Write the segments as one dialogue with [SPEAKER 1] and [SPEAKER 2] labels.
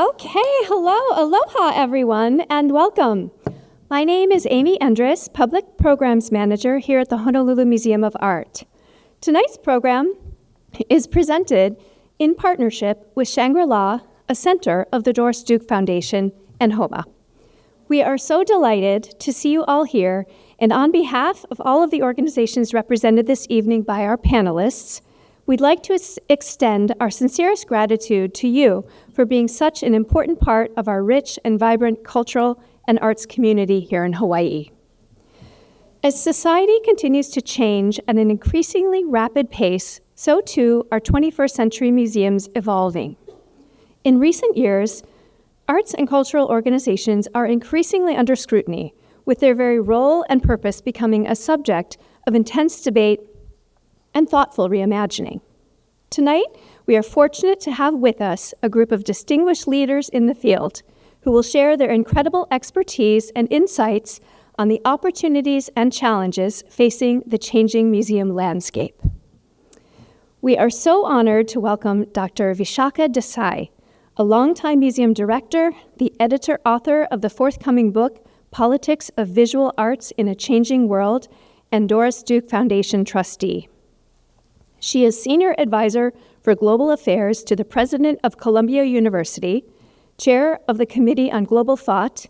[SPEAKER 1] Okay, aloha everyone, and welcome. My name is Amy Endres, Public Programs Manager here at the Honolulu Museum of Art. Tonight's program is presented in partnership with Shangri-La, a center of the Doris Duke Foundation, and HoMA. We are so delighted to see you all here, and on behalf of all of the organizations represented this evening by our panelists, we'd like to extend our sincerest gratitude to you for being such an important part of our rich and vibrant cultural and arts community here in Hawaii. As society continues to change at an increasingly rapid pace, so too are 21st century museums evolving. In recent years, arts and cultural organizations are increasingly under scrutiny, with their very role and purpose becoming a subject of intense debate and thoughtful reimagining. Tonight, we are fortunate to have with us a group of distinguished leaders in the field who will share their incredible expertise and insights on the opportunities and challenges facing the changing museum landscape. We are so honored to welcome Dr. Vishakha Desai, a longtime museum director, the editor-author of the forthcoming book, Politics of Visual Arts in a Changing World, and Doris Duke Foundation trustee. She is Senior Advisor for Global Affairs to the President of Columbia University, Chair of the Committee on Global Thought,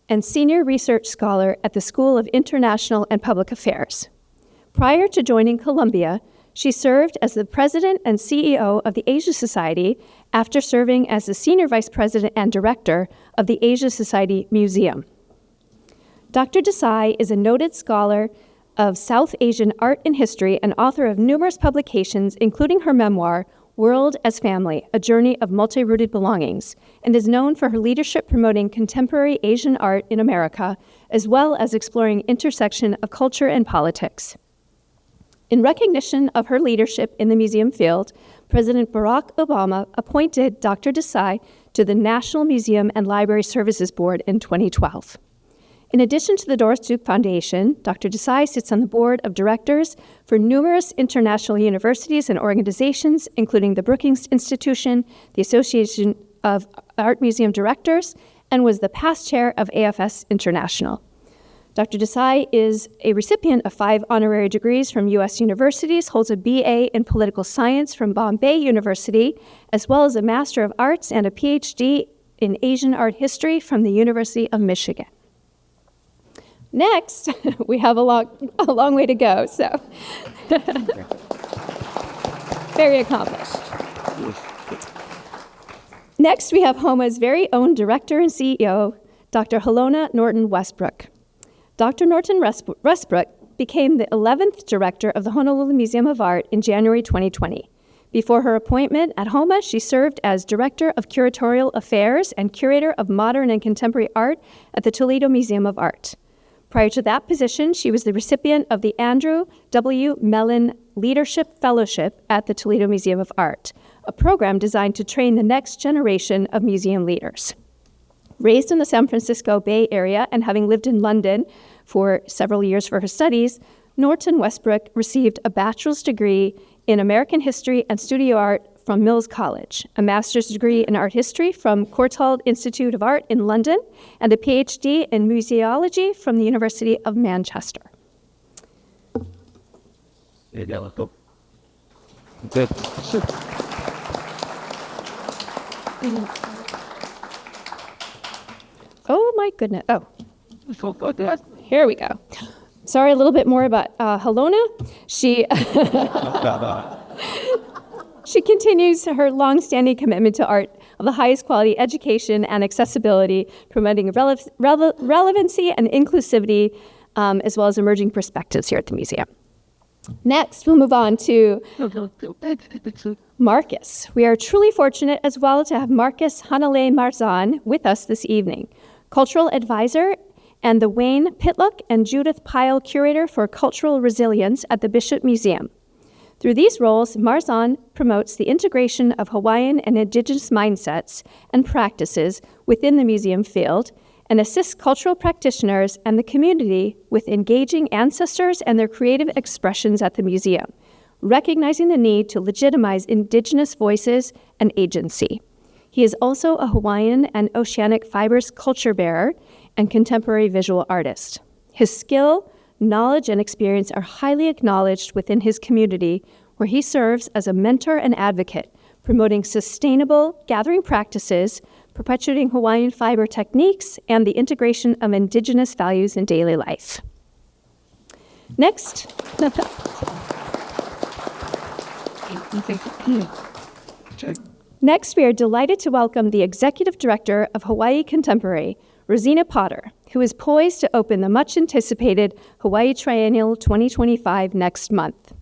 [SPEAKER 1] and Senior Research Scholar at the School of International and Public Affairs. Prior to joining Columbia, she served as the President and CEO of the Asia Society after serving as the Senior Vice President and Director of the Asia Society Museum. Dr. Desai is a noted scholar of South Asian art and history and author of numerous publications, including her memoir, World as Family, A Journey of Multi-Rooted Belongings, and is known for her leadership promoting contemporary Asian art in America, as well as exploring intersection of culture and politics. In recognition of her leadership in the museum field, President Barack Obama appointed Dr. Desai to the National Museum and Library Services Board in 2012. In addition to the Doris Duke Foundation, Dr. Desai sits on the board of directors for numerous international universities and organizations, including the Brookings Institution, the Association of Art Museum Directors, and was the past chair of AFS International. Dr. Desai is a recipient of 5 honorary degrees from U.S. universities, holds a BA in political science from Bombay University, as well as a Master of Arts and a PhD in Asian art history from the University of Michigan. Next, we have a long way to go, so very accomplished. Next, we have HoMA's very own director and CEO, Dr. Halona Norton-Westbrook. Dr. Norton-Westbrook became the 11th director of the Honolulu Museum of Art in January 2020. Before her appointment at HoMA, she served as Director of Curatorial Affairs and Curator of Modern and Contemporary Art at the Toledo Museum of Art. Prior to that position, she was the recipient of the Andrew W. Mellon Leadership Fellowship at the Toledo Museum of Art, a program designed to train the next generation of museum leaders. Raised in the San Francisco Bay Area and having lived in London for several years for her studies, Norton-Westbrook received a bachelor's degree in American History and Studio Art from Mills College, a master's degree in art history from Courtauld Institute of Art in London, and a PhD in museology from the University of Manchester. Oh my goodness, here we go. Sorry, a little bit more about Halona. She continues her long-standing commitment to art of the highest quality education and accessibility, promoting relevancy and inclusivity, as well as emerging perspectives here at the museum. Next, we'll move on to Marques. We are truly fortunate as well to have Marques Hanalei Marzan with us this evening, cultural advisor and the Wayne Pitluck and Judith Pyle Curator for Cultural Resilience at the Bishop Museum. Through these roles, Marzan promotes the integration of Hawaiian and indigenous mindsets and practices within the museum field and assists cultural practitioners and the community with engaging ancestors and their creative expressions at the museum, recognizing the need to legitimize indigenous voices and agency. He is also a Hawaiian and oceanic fibers culture bearer and contemporary visual artist. His skill, knowledge, and experience are highly acknowledged within his community, where he serves as a mentor and advocate, promoting sustainable gathering practices, perpetuating Hawaiian fiber techniques, and the integration of indigenous values in daily life. Next. Next, we are delighted to welcome the Executive Director of Hawaii Contemporary, Rosina Potter, who is poised to open the much-anticipated Hawaii Triennial 2025 next month.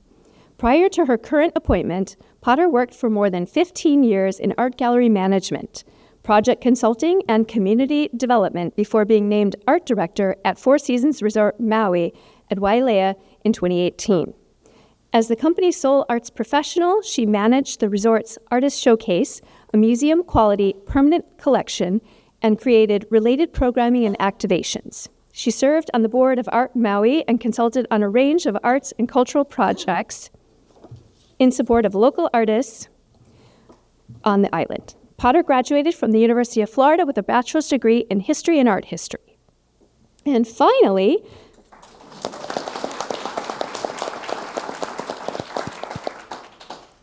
[SPEAKER 1] Prior to her current appointment, Potter worked for more than 15 years in art gallery management, project consulting, and community development before being named art director at Four Seasons Resort Maui at Wailea in 2018. As the company's sole arts professional, she managed the resort's Artist Showcase, a museum-quality permanent collection, and created related programming and activations. She served on the board of Art Maui and consulted on a range of arts and cultural projects in support of local artists on the island. Potter graduated from the University of Florida with a bachelor's degree in history and art history. And finally,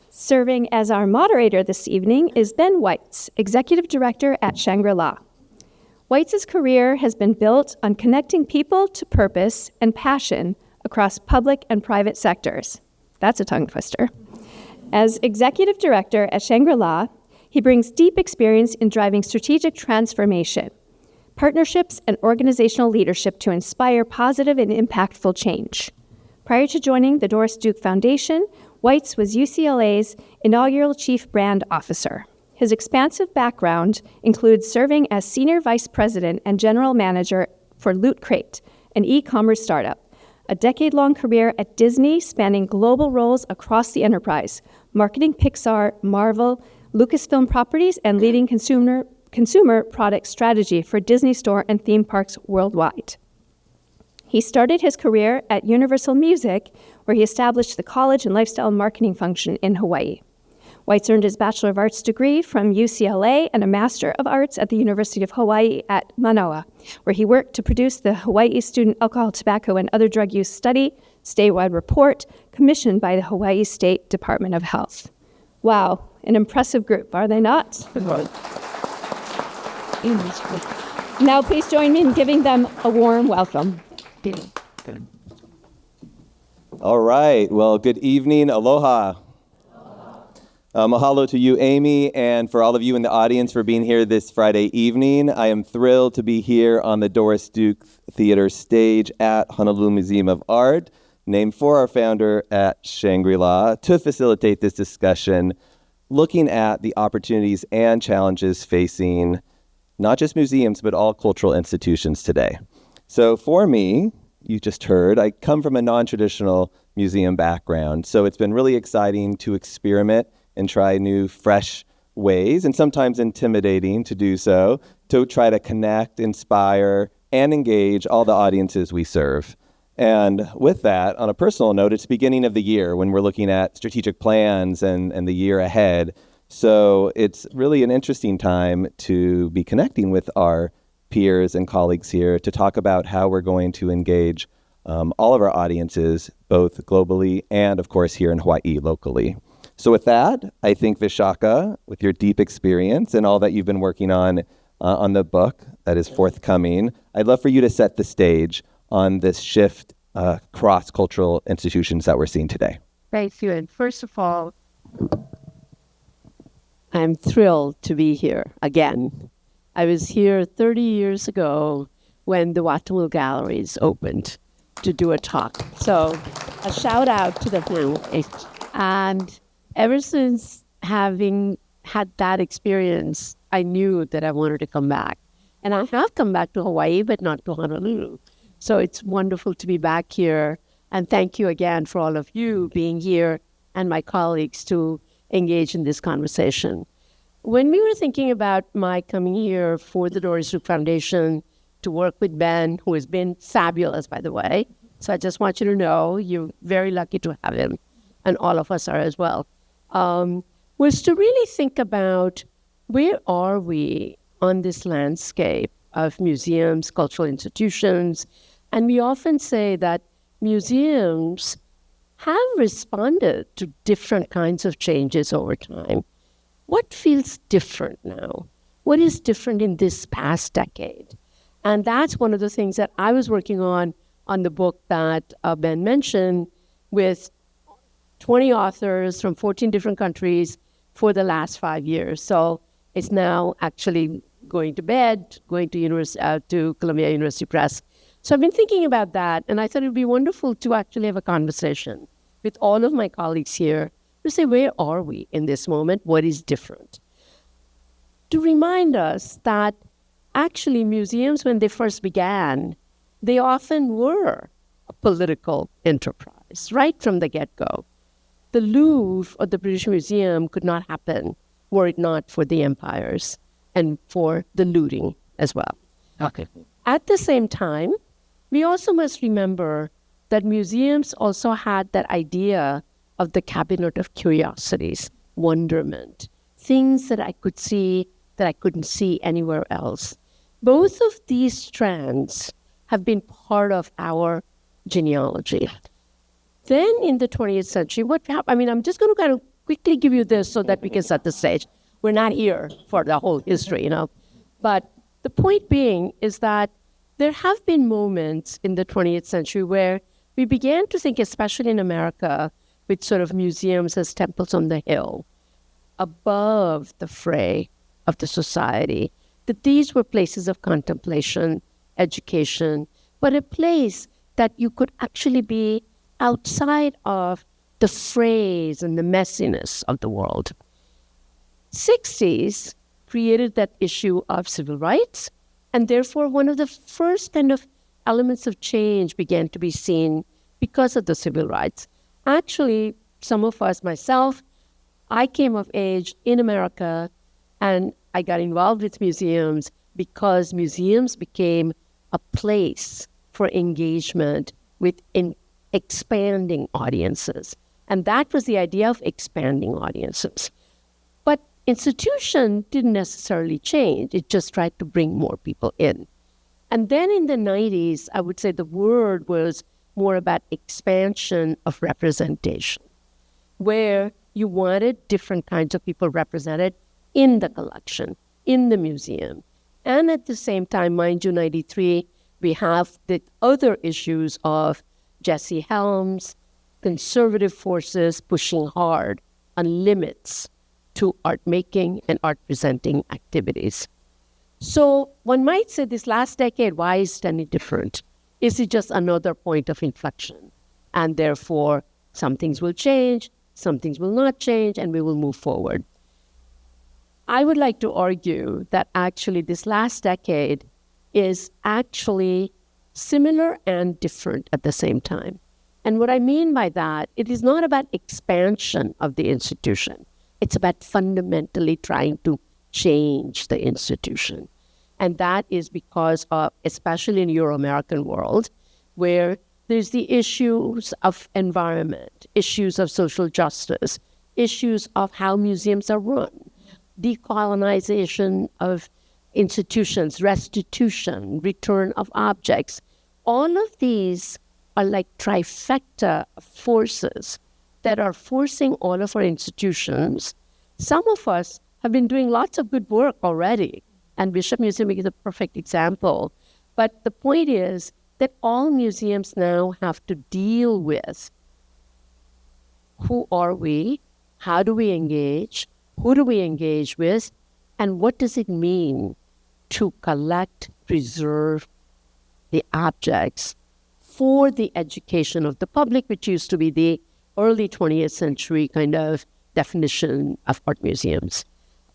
[SPEAKER 1] serving as our moderator this evening is Ben Weitz, Executive Director at Shangri-La. Weitz's career has been built on connecting people to purpose and passion across public and private sectors. That's a tongue twister. As Executive Director at Shangri-La, he brings deep experience in driving strategic transformation, partnerships, and organizational leadership to inspire positive and impactful change. Prior to joining the Doris Duke Foundation, Weitz was UCLA's inaugural Chief Brand Officer. His expansive background includes serving as Senior Vice President and General Manager for Loot Crate, an e-commerce startup, a decade-long career at Disney spanning global roles across the enterprise, marketing Pixar, Marvel, Lucasfilm properties, and leading consumer product strategy for Disney Store and theme parks worldwide. He started his career at Universal Music, where he established the college and lifestyle marketing function in Hawaii. Weitz earned his Bachelor of Arts degree from UCLA and a Master of Arts at the University of Hawaii at Manoa, where he worked to produce the Hawaii Student Alcohol, Tobacco, and Other Drug Use Study, statewide report, commissioned by the Hawaii State Department of Health. Wow, an impressive group, are they not? Now please join me in giving them a warm welcome.
[SPEAKER 2] All right, well, good evening, aloha. Mahalo to you, Amy, and for all of you in the audience for being here this Friday evening. I am thrilled to be here on the Doris Duke Theater stage at Honolulu Museum of Art, named for our founder at Shangri-La, to facilitate this discussion, looking at the opportunities and challenges facing not just museums, but all cultural institutions today. So for me, you just heard, I come from a non-traditional museum background, so it's been really exciting to experiment and try new, fresh ways, and sometimes intimidating to do so, to try to connect, inspire, and engage all the audiences we serve. And with that, on a personal note, it's the beginning of the year when we're looking at strategic plans and the year ahead. So it's really an interesting time to be connecting with our peers and colleagues here to talk about how we're going to engage all of our audiences, both globally and, of course, here in Hawaii locally. So with that, I think, Vishakha, with your deep experience and all that you've been working on the book that is forthcoming, I'd love for you to set the stage on this shift across cultural institutions that we're seeing today.
[SPEAKER 3] Thank you. And first of all, I'm thrilled to be here again. I was here 30 years ago when the Watamu Galleries opened to do a talk. So a shout out to the family. And ever since having had that experience, I knew that I wanted to come back. And I have come back to Hawaii, but not to Honolulu. So it's wonderful to be back here. And thank you again for all of you being here and my colleagues to engage in this conversation. When we were thinking about my coming here for the Doris Duke Foundation to work with Ben, who has been fabulous, by the way. So I just want you to know you're very lucky to have him, and all of us are as well. Was to really think about where are we on this landscape of museums, cultural institutions? And we often say that museums have responded to different kinds of changes over time. What feels different now? What is different in this past decade? And that's one of the things that I was working on the book that Ben mentioned, with 20 authors from 14 different countries for the last 5 years. So it's now actually going to bed, going to Columbia University Press. So I've been thinking about that, and I thought it would be wonderful to actually have a conversation with all of my colleagues here to say, where are we in this moment? What is different? To remind us that actually museums, when they first began, they often were a political enterprise right from the get-go. The Louvre or the British Museum could not happen were it not for the empires and for the looting as well.
[SPEAKER 4] Okay.
[SPEAKER 3] At the same time, we also must remember that museums also had that idea of the cabinet of curiosities, wonderment, things that I could see that I couldn't see anywhere else. Both of these strands have been part of our genealogy. Then in the 20th century, what happened? I'm just going to kind of quickly give you this so that we can set the stage. We're not here for the whole history, But the point being is that there have been moments in the 20th century where we began to think, especially in America, with sort of museums as temples on the hill, above the fray of the society, that these were places of contemplation, education, but a place that you could actually be outside of the frays and the messiness of the world. 60s created that issue of civil rights, and therefore one of the first kind of elements of change began to be seen because of the civil rights. Actually, some of us, myself, I came of age in America, and I got involved with museums because museums became a place for engagement with expanding audiences. And that was the idea of expanding audiences. But institution didn't necessarily change. It just tried to bring more people in. And then in the 90s, I would say the word was more about expansion of representation, where you wanted different kinds of people represented in the collection, in the museum. And at the same time, mind you, 93, we have the other issues of Jesse Helms, conservative forces pushing hard on limits to art making and art presenting activities. So one might say this last decade, why is it any different? Is it just another point of inflection? And therefore, some things will change, some things will not change, and we will move forward. I would like to argue that actually this last decade is actually similar and different at the same time. And what I mean by that, it is not about expansion of the institution. It's about fundamentally trying to change the institution. And that is because of, especially in Euro-American world, where there's the issues of environment, issues of social justice, issues of how museums are run, decolonization of institutions, restitution, return of objects. All of these are like trifecta of forces that are forcing all of our institutions. Some of us have been doing lots of good work already, and Bishop Museum is a perfect example. But the point is that all museums now have to deal with who are we, how do we engage, who do we engage with, and what does it mean to collect, preserve the objects for the education of the public, which used to be the early 20th century kind of definition of art museums.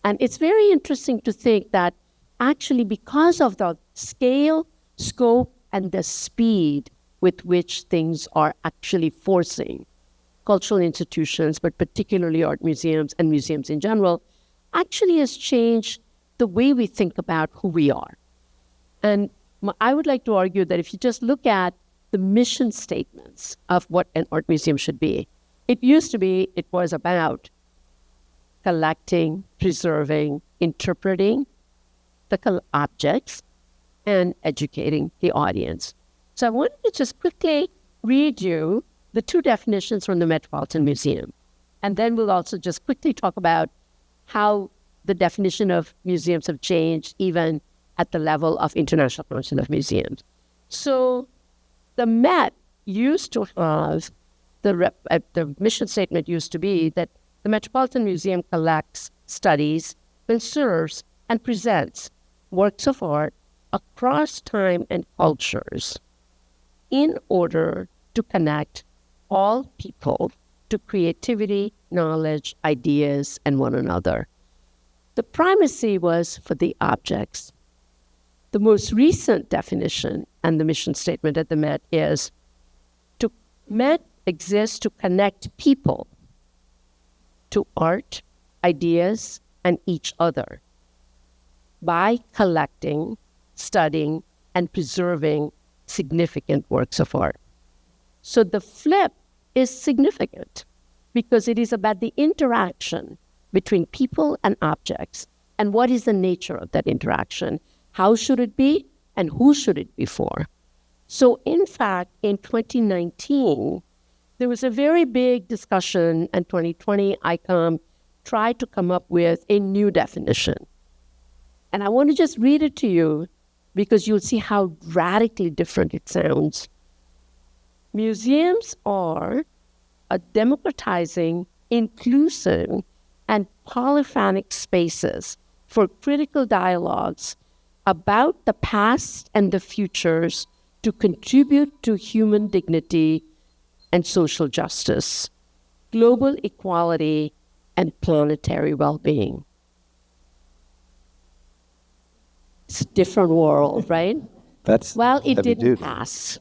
[SPEAKER 3] And it's very interesting to think that actually because of the scale, scope, and the speed with which things are actually forcing cultural institutions, but particularly art museums and museums in general, actually has changed the way we think about who we are. And I would like to argue that if you just look at the mission statements of what an art museum should be, it used to be, it was about collecting, preserving, interpreting the objects and educating the audience. So I wanted to just quickly read you the two definitions from the Metropolitan Museum. And then we'll also just quickly talk about how the definition of museums have changed even at the level of International Council of Museums. So the Met used to have, the mission statement used to be that the Metropolitan Museum collects, studies, conserves, and presents works of art across time and cultures in order to connect all people to creativity, knowledge, ideas, and one another. The primacy was for the objects. The most recent definition and the mission statement at the Met is Met exists to connect people to art, ideas, and each other by collecting, studying, and preserving significant works of art. So the flip is significant because it is about the interaction between people and objects and what is the nature of that interaction. How should it be and who should it be for? So in fact, in 2019, there was a very big discussion, and 2020 ICOM tried to come up with a new definition. And I want to just read it to you because you'll see how radically different it sounds. Museums are a democratizing, inclusive, and polyphonic spaces for critical dialogues about the past and the futures to contribute to human dignity and social justice, global equality, and planetary well-being. It's a different world, right? Well, it didn't pass.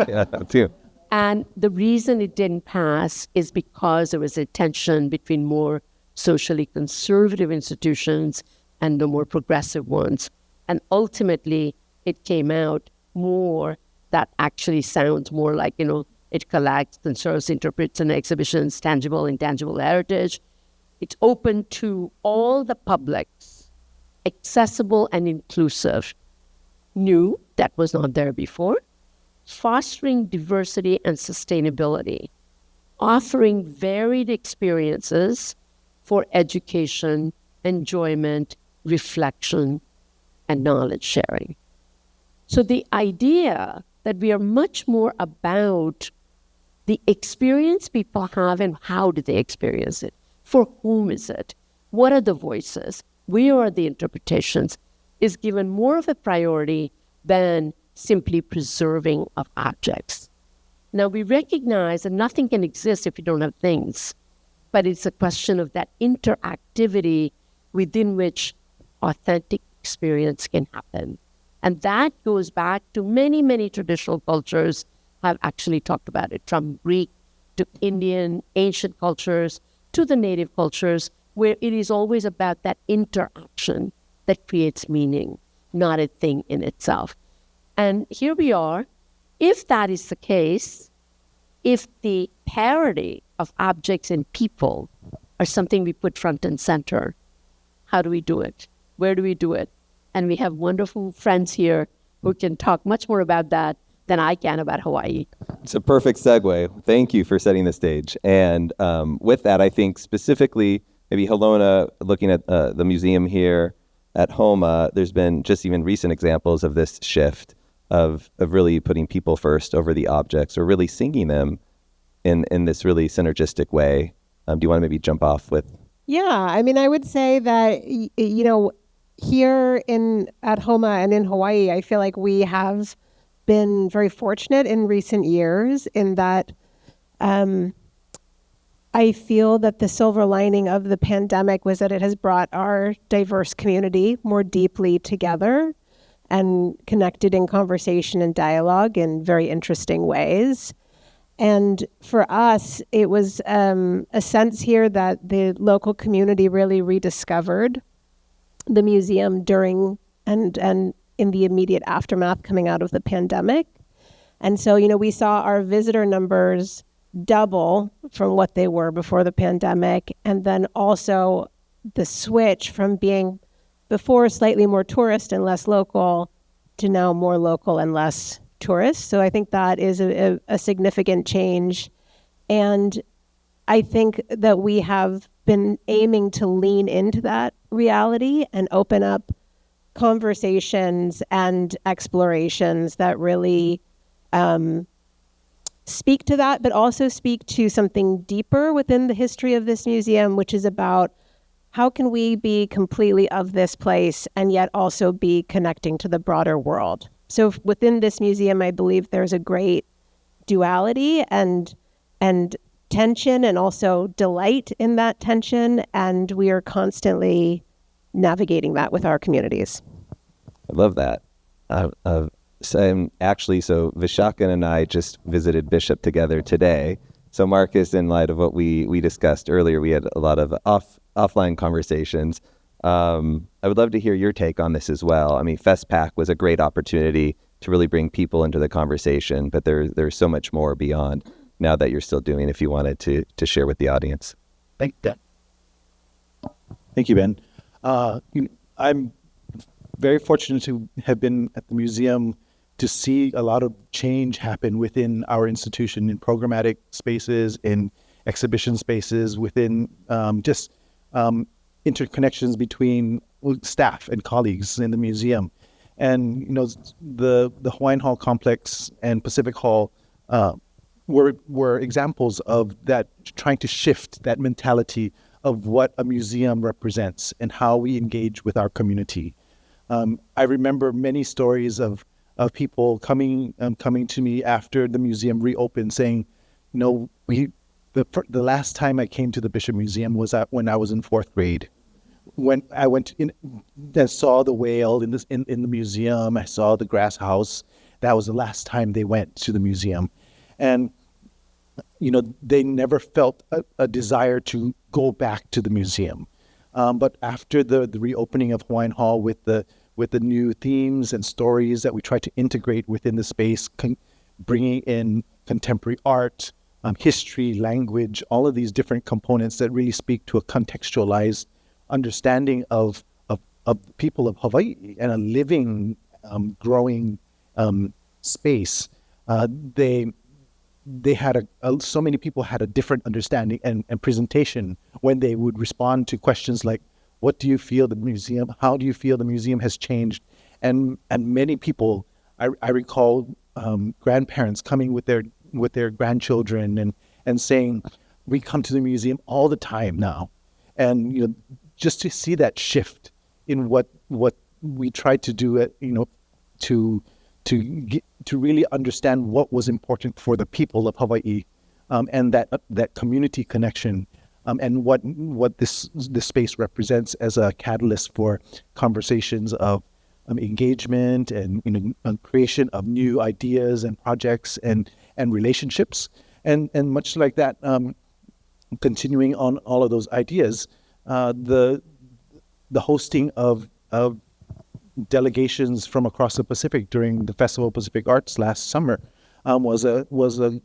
[SPEAKER 2] Yeah, too.
[SPEAKER 3] And the reason it didn't pass is because there was a tension between more socially conservative institutions and the more progressive ones. And ultimately, it came out more that actually sounds more like, it collects, conserves, interprets, and exhibitions, tangible, intangible heritage. It's open to all the publics, accessible and inclusive. New, that was not there before. Fostering diversity and sustainability, offering varied experiences for education, enjoyment, reflection, and knowledge sharing. So the idea that we are much more about the experience people have and how do they experience it, for whom is it, what are the voices, where are the interpretations, is given more of a priority than simply preserving of objects. Now, we recognize that nothing can exist if you don't have things, but it's a question of that interactivity within which authentic experience can happen. And that goes back to many, many traditional cultures have actually talked about it, from Greek to Indian, ancient cultures, to the native cultures, where it is always about that interaction that creates meaning, not a thing in itself. And here we are. If that is the case, if the parity of objects and people are something we put front and center, how do we do it? Where do we do it? And we have wonderful friends here who can talk much more about that than I can about Hawaii.
[SPEAKER 2] It's a perfect segue. Thank you for setting the stage. And with that, I think specifically, maybe Halona, looking at the museum here at HoMA, there's been just even recent examples of this shift of really putting people first over the objects, or really singing them in this really synergistic way. Do you want to maybe jump off with?
[SPEAKER 4] Yeah, I mean, I would say that, here at HoMA and in Hawaii, I feel like we have been very fortunate in recent years in that I feel that the silver lining of the pandemic was that it has brought our diverse community more deeply together and connected in conversation and dialogue in very interesting ways. And for us, it was a sense here that the local community really rediscovered the museum during and in the immediate aftermath coming out of the pandemic. And so, we saw our visitor numbers double from what they were before the pandemic. And then also the switch from being before slightly more tourist and less local to now more local and less tourist. So I think that is a significant change. And I think that we have been aiming to lean into that reality and open up conversations and explorations that really speak to that, but also speak to something deeper within the history of this museum, which is about how can we be completely of this place and yet also be connecting to the broader world. So within this museum, I believe there's a great duality and tension and also delight in that tension. And we are constantly navigating that with our communities.
[SPEAKER 2] I love that. So Vishakha and I just visited Bishop together today. So Marques, in light of what we discussed earlier, we had a lot of offline conversations. I would love to hear your take on this as well. I mean, FestPack was a great opportunity to really bring people into the conversation, but there's so much more beyond now that you're still doing, if you wanted to share with the audience.
[SPEAKER 5] Thank you, Ben. I'm very fortunate to have been at the museum to see a lot of change happen within our institution in programmatic spaces, in exhibition spaces, within interconnections between staff and colleagues in the museum. And, the Hawaiian Hall complex and Pacific Hall were examples of that, trying to shift that mentality of what a museum represents and how we engage with our community. I remember many stories of people coming to me after the museum reopened, saying, the last time I came to the Bishop Museum was when I was in 4th grade. When I went in and saw the whale in the museum, I saw the grass house. That was the last time they went to the museum, and they never felt a desire to go back to the museum. But after the reopening of Hawaiian Hall with the new themes and stories that we try to integrate within the space, bringing in contemporary art, history, language, all of these different components that really speak to a contextualized understanding of the people of Hawaii and a living, growing space. They had so many people had a different understanding and presentation when they would respond to questions like, what do you feel the museum, how do you feel the museum has changed? And many people, I recall grandparents coming with their grandchildren and saying, we come to the museum all the time now. And, just to see that shift in what we tried to do, to really understand what was important for the people of Hawaii, and that community connection, and what this space represents as a catalyst for conversations of engagement and creation of new ideas and projects and relationships, and much like that, continuing on all of those ideas, the hosting of delegations from across the Pacific during the Festival of Pacific Arts last summer was a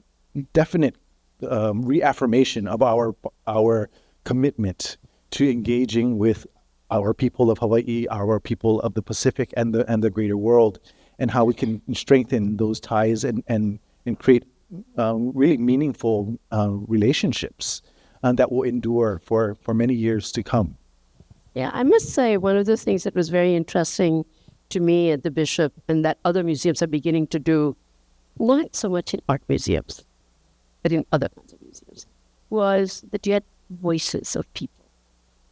[SPEAKER 5] definite reaffirmation of our commitment to engaging with our people of Hawaii, our people of the Pacific and the greater world, and how we can strengthen those ties and create really meaningful relationships that will endure for many years to come.
[SPEAKER 3] Yeah, I must say one of the things that was very interesting to me at the Bishop, and that other museums are beginning to do, not so much in art museums, but in other kinds of museums, was that you had voices of people.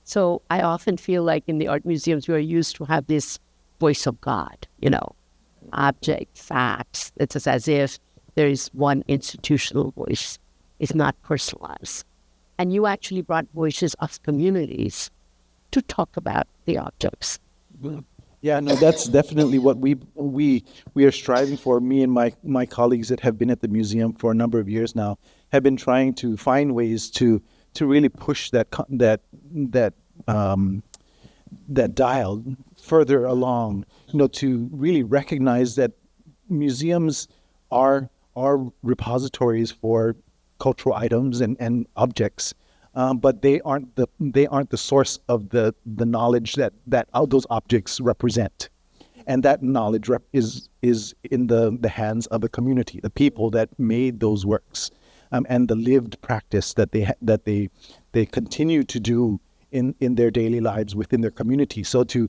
[SPEAKER 3] So I often feel like in the art museums, we are used to have this voice of God, object, facts. It's as if there is one institutional voice. It's not personalized. And you actually brought voices of communities to talk about the objects.
[SPEAKER 5] Yeah, no, that's definitely what we are striving for. Me and my colleagues that have been at the museum for a number of years now have been trying to find ways to really push that dial further along. To really recognize that museums are repositories for cultural items and objects, but they aren't the source of the knowledge that those objects represent. And that knowledge is in the hands of the community, the people that made those works, and the lived practice that they continue to do in their daily lives within their community. So to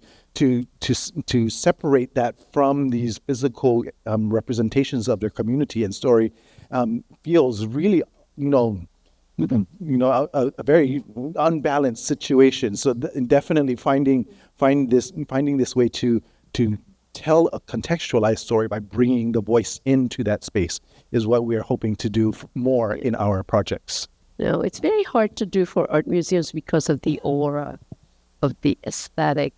[SPEAKER 5] separate that from these physical representations of their community and story feels really a very unbalanced situation. So definitely finding this way to tell a contextualized story by bringing the voice into that space is what we are hoping to do more in our projects.
[SPEAKER 3] No, it's very hard to do for art museums because of the aura of the aesthetic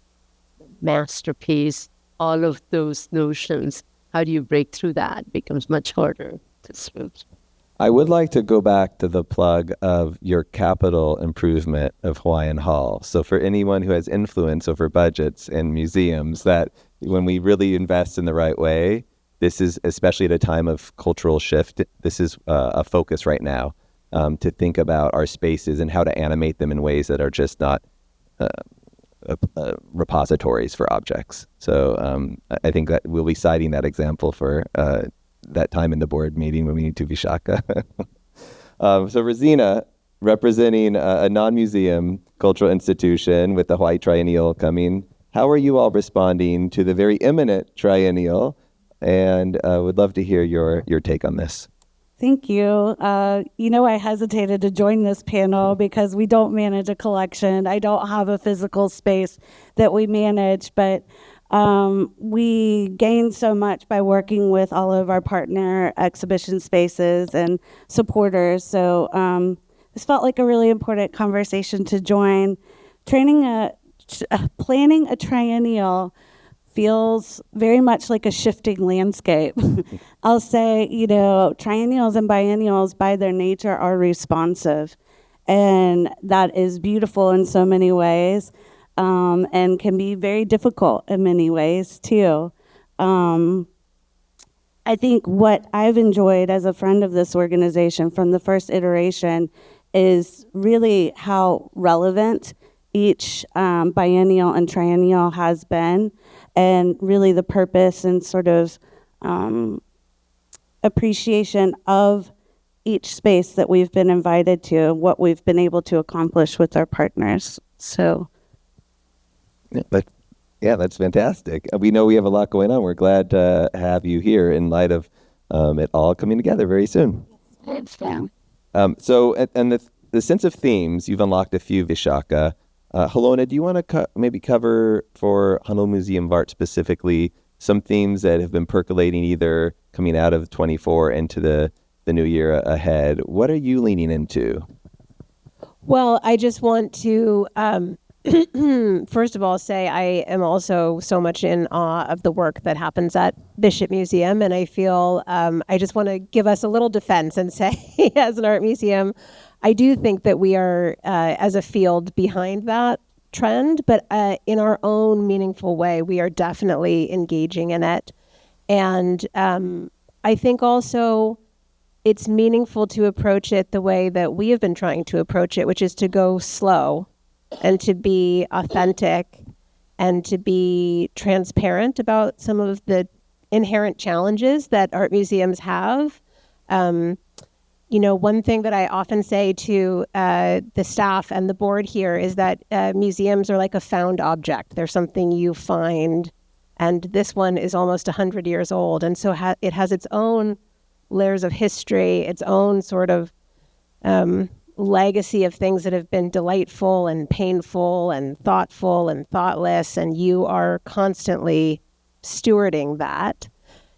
[SPEAKER 3] masterpiece, all of those notions. How do you break through that? It becomes much harder to smooth.
[SPEAKER 2] I would like to go back to the plug of your capital improvement of Hawaiian Hall. So for anyone who has influence over budgets and museums, that when we really invest in the right way, this is, especially at a time of cultural shift, this is a focus right now, to think about our spaces and how to animate them in ways that are just not repositories for objects. So I think that we'll be citing that example for that time in the board meeting when we need to Vishakha. So Rosina, representing a non-museum cultural institution with the Hawaii Triennial coming, how are you all responding to the very imminent triennial? And would love to hear your take on this.
[SPEAKER 6] Thank you. I hesitated to join this panel because we don't manage a collection. I don't have a physical space that we manage, but we gain so much by working with all of our partner exhibition spaces and supporters. So this felt like a really important conversation to join. Planning a triennial feels very much like a shifting landscape. I'll say, triennials and biennials by their nature are responsive, and that is beautiful in so many ways. And can be very difficult in many ways, too. I think what I've enjoyed as a friend of this organization from the first iteration is really how relevant each biennial and triennial has been, and really the purpose and sort of appreciation of each space that we've been invited to, what we've been able to accomplish with our partners. So.
[SPEAKER 2] Yeah, that's fantastic. We know we have a lot going on. We're glad to have you here in light of it all coming together very soon. So, and the sense of themes, you've unlocked a few, Vishakha. Halona, do you want to maybe cover for Honolulu Museum of Art specifically some themes that have been percolating either coming out of 24 into the new year ahead? What are you leaning into?
[SPEAKER 4] Well, I just want to first of all say I am also so much in awe of the work that happens at Bishop Museum, and I feel I just want to give us a little defense and say, as an art museum, I do think that we are, as a field, behind that trend, but in our own meaningful way, we are definitely engaging in it. And I think also it's meaningful to approach it the way that we have been trying to approach it, which is to go slow and to be authentic and to be transparent about some of the inherent challenges that art museums have. One thing that I often say to the staff and the board here is that museums are like a found object. They're something you find, and this one is almost 100 years old. And so it has its own layers of history, its own sort of legacy of things that have been delightful and painful and thoughtful and thoughtless, and you are constantly stewarding that.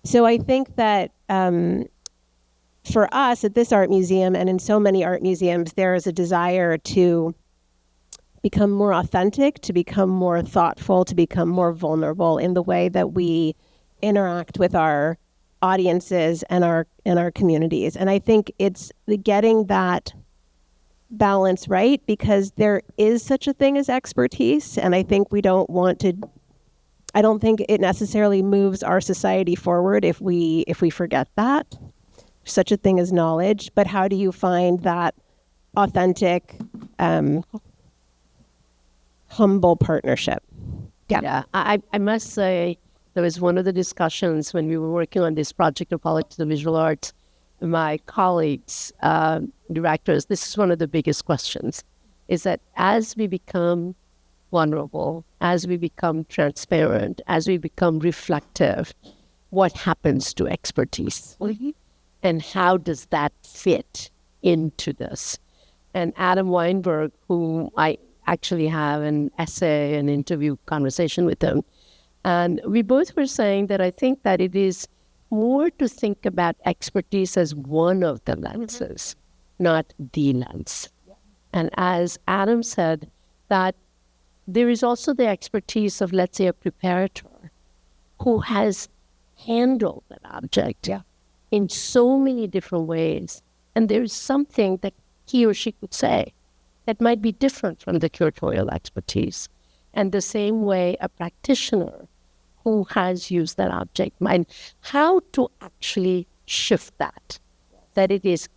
[SPEAKER 4] So I think that for us at this art museum and in so many art museums, there is a desire to become more authentic, to become more thoughtful, to become more vulnerable in the way that we interact with our audiences and our communities. And I think it's getting that balance right, because there is such a thing as expertise, and I think I don't think it necessarily moves our society forward if we forget that. Such a thing as knowledge, but how do you find that authentic humble partnership.
[SPEAKER 3] Yeah, I must say, there was one of the discussions when we were working on this project of politics of visual arts, my colleagues, directors, this is one of the biggest questions, is that as we become vulnerable, as we become transparent, as we become reflective, what happens to expertise? And how does that fit into this? And Adam Weinberg, who I actually have an essay, an interview conversation with him, and we both were saying that I think that it is more to think about expertise as one of the lenses, not the lens. And as Adam said, that there is also the expertise of, let's say, a preparator who has handled that object in so many different ways. And there's something that he or she could say that might be different from the curatorial expertise. And the same way a practitioner who has used that object might, how to actually shift that it is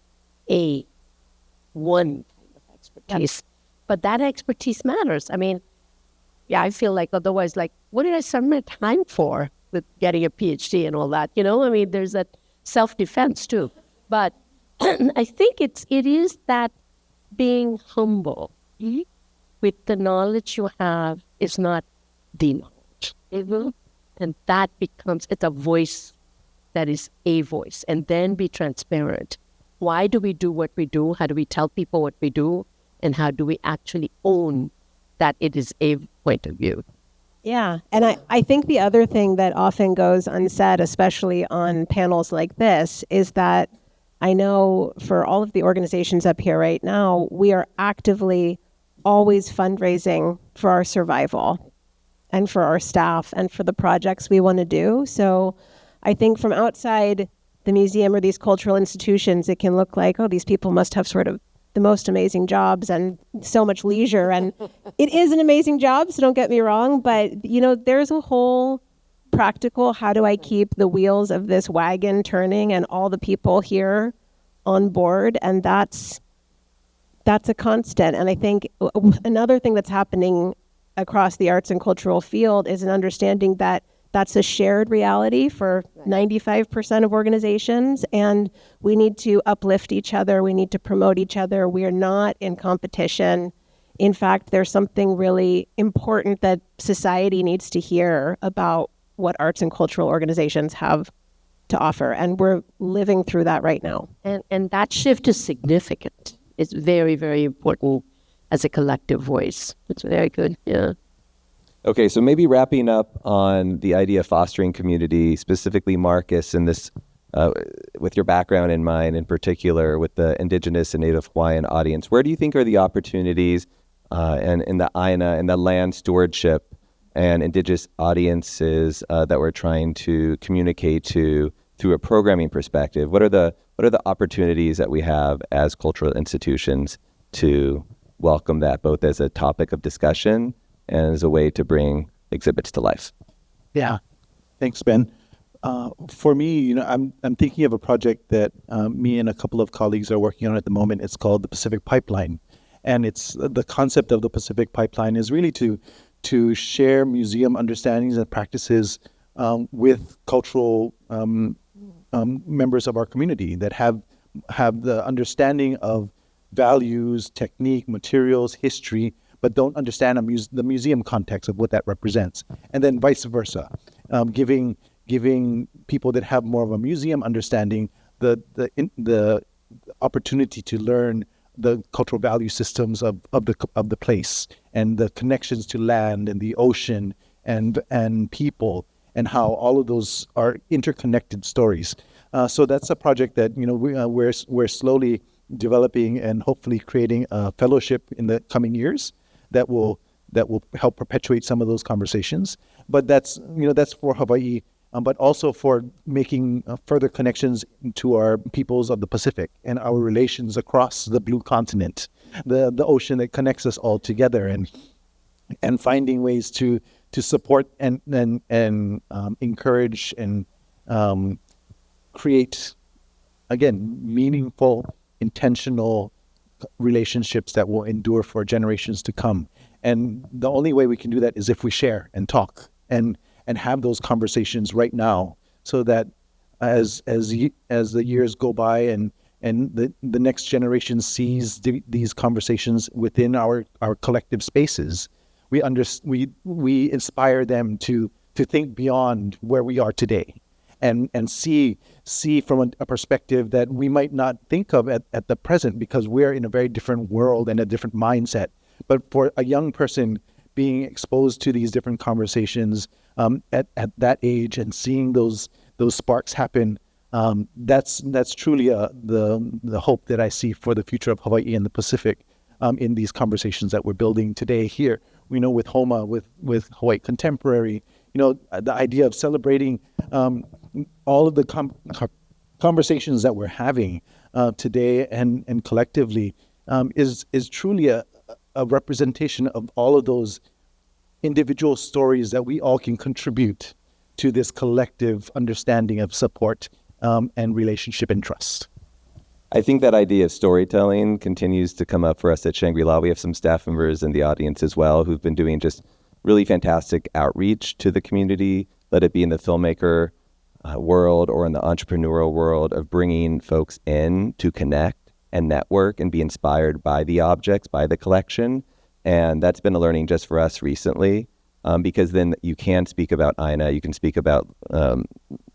[SPEAKER 3] one kind of expertise. But that expertise matters. I mean, I feel like otherwise, like, what did I spend my time for with getting a PhD and all that? I mean, there's that self-defense too. But I think it is that being humble with the knowledge you have is not the knowledge. And that becomes, it's a voice that is a voice. And then be transparent. Why do we do what we do? How do we tell people what we do? And how do we actually own that it is a point of view?
[SPEAKER 4] Yeah. And I think the other thing that often goes unsaid, especially on panels like this, is that I know for all of the organizations up here right now, we are actively always fundraising for our survival and for our staff and for the projects we want to do. So I think from outside the museum or these cultural institutions, it can look like, oh, these people must have sort of the most amazing jobs and so much leisure. And it is an amazing job, so don't get me wrong. But, there's a whole practical, how do I keep the wheels of this wagon turning and all the people here on board? And that's a constant. And I think another thing that's happening across the arts and cultural field is an understanding that that's a shared reality for 95% of organizations, and we need to uplift each other. We need to promote each other. We are not in competition. In fact, there's something really important that society needs to hear about what arts and cultural organizations have to offer, and we're living through that right now.
[SPEAKER 3] And that shift is significant. It's very, very important as a collective voice. It's very good, yeah.
[SPEAKER 2] Okay, so maybe wrapping up on the idea of fostering community, specifically Marques, and this, with your background in mind, in particular with the Indigenous and Native Hawaiian audience, where do you think are the opportunities and in the AINA and the land stewardship and Indigenous audiences that we're trying to communicate to through a programming perspective? What are the opportunities that we have as cultural institutions to welcome that, both as a topic of discussion and as a way to bring exhibits to life?
[SPEAKER 5] Yeah, thanks, Ben. For me, I'm thinking of a project that me and a couple of colleagues are working on at the moment. It's called the Pacific Pipeline, and it's the concept of the Pacific Pipeline is really to share museum understandings and practices with cultural members of our community that have the understanding of values, technique, materials, history, but don't understand the museum context of what that represents, and then vice versa, giving people that have more of a museum understanding the opportunity to learn the cultural value systems of the place and the connections to land and the ocean and people and how all of those are interconnected stories. So that's a project that we're slowly developing and hopefully creating a fellowship in the coming years that will help perpetuate some of those conversations. But that's for Hawaii, but also for making further connections to our peoples of the Pacific and our relations across the blue continent, the ocean that connects us all together, and finding ways to support and encourage and create, again, meaningful, intentional relationships that will endure for generations to come. And the only way we can do that is if we share and talk and have those conversations right now, so that as the years go by and the next generation sees these conversations within our collective spaces, we inspire them to think beyond where we are today, and see from a perspective that we might not think of at the present, because we're in a very different world and a different mindset. But for a young person being exposed to these different conversations at that age and seeing those sparks happen, that's truly the hope that I see for the future of Hawaii and the Pacific in these conversations that we're building today here. We know with HoMA, with Hawaii Contemporary, the idea of celebrating all of the conversations that we're having today and collectively is truly a representation of all of those individual stories that we all can contribute to this collective understanding of support and relationship and trust.
[SPEAKER 2] I think that idea of storytelling continues to come up for us at Shangri-La. We have some staff members in the audience as well who've been doing just really fantastic outreach to the community, let it be in the filmmaker world or in the entrepreneurial world, of bringing folks in to connect and network and be inspired by the objects, by the collection. And that's been a learning just for us recently, because then you can speak about Aina, you can speak about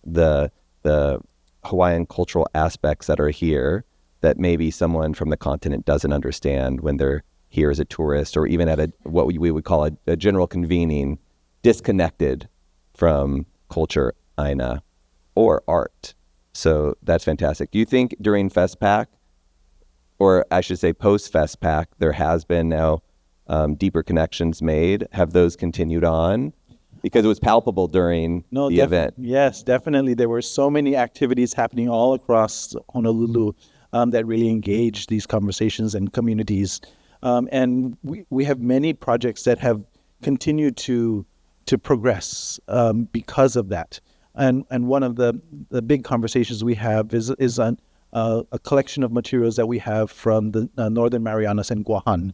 [SPEAKER 2] the Hawaiian cultural aspects that are here that maybe someone from the continent doesn't understand when they're here as a tourist, or even at what we would call a general convening, disconnected from culture, Aina, or art. So that's fantastic. Do you think during FestPac, or I should say post-FestPac, there has been now deeper connections made? Have those continued on? Because it was palpable during the event.
[SPEAKER 5] Yes, definitely. There were so many activities happening all across Honolulu that really engaged these conversations and communities. And we have many projects that have continued to progress because of that. And one of the big conversations we have is on a collection of materials that we have from the Northern Marianas and Guahan.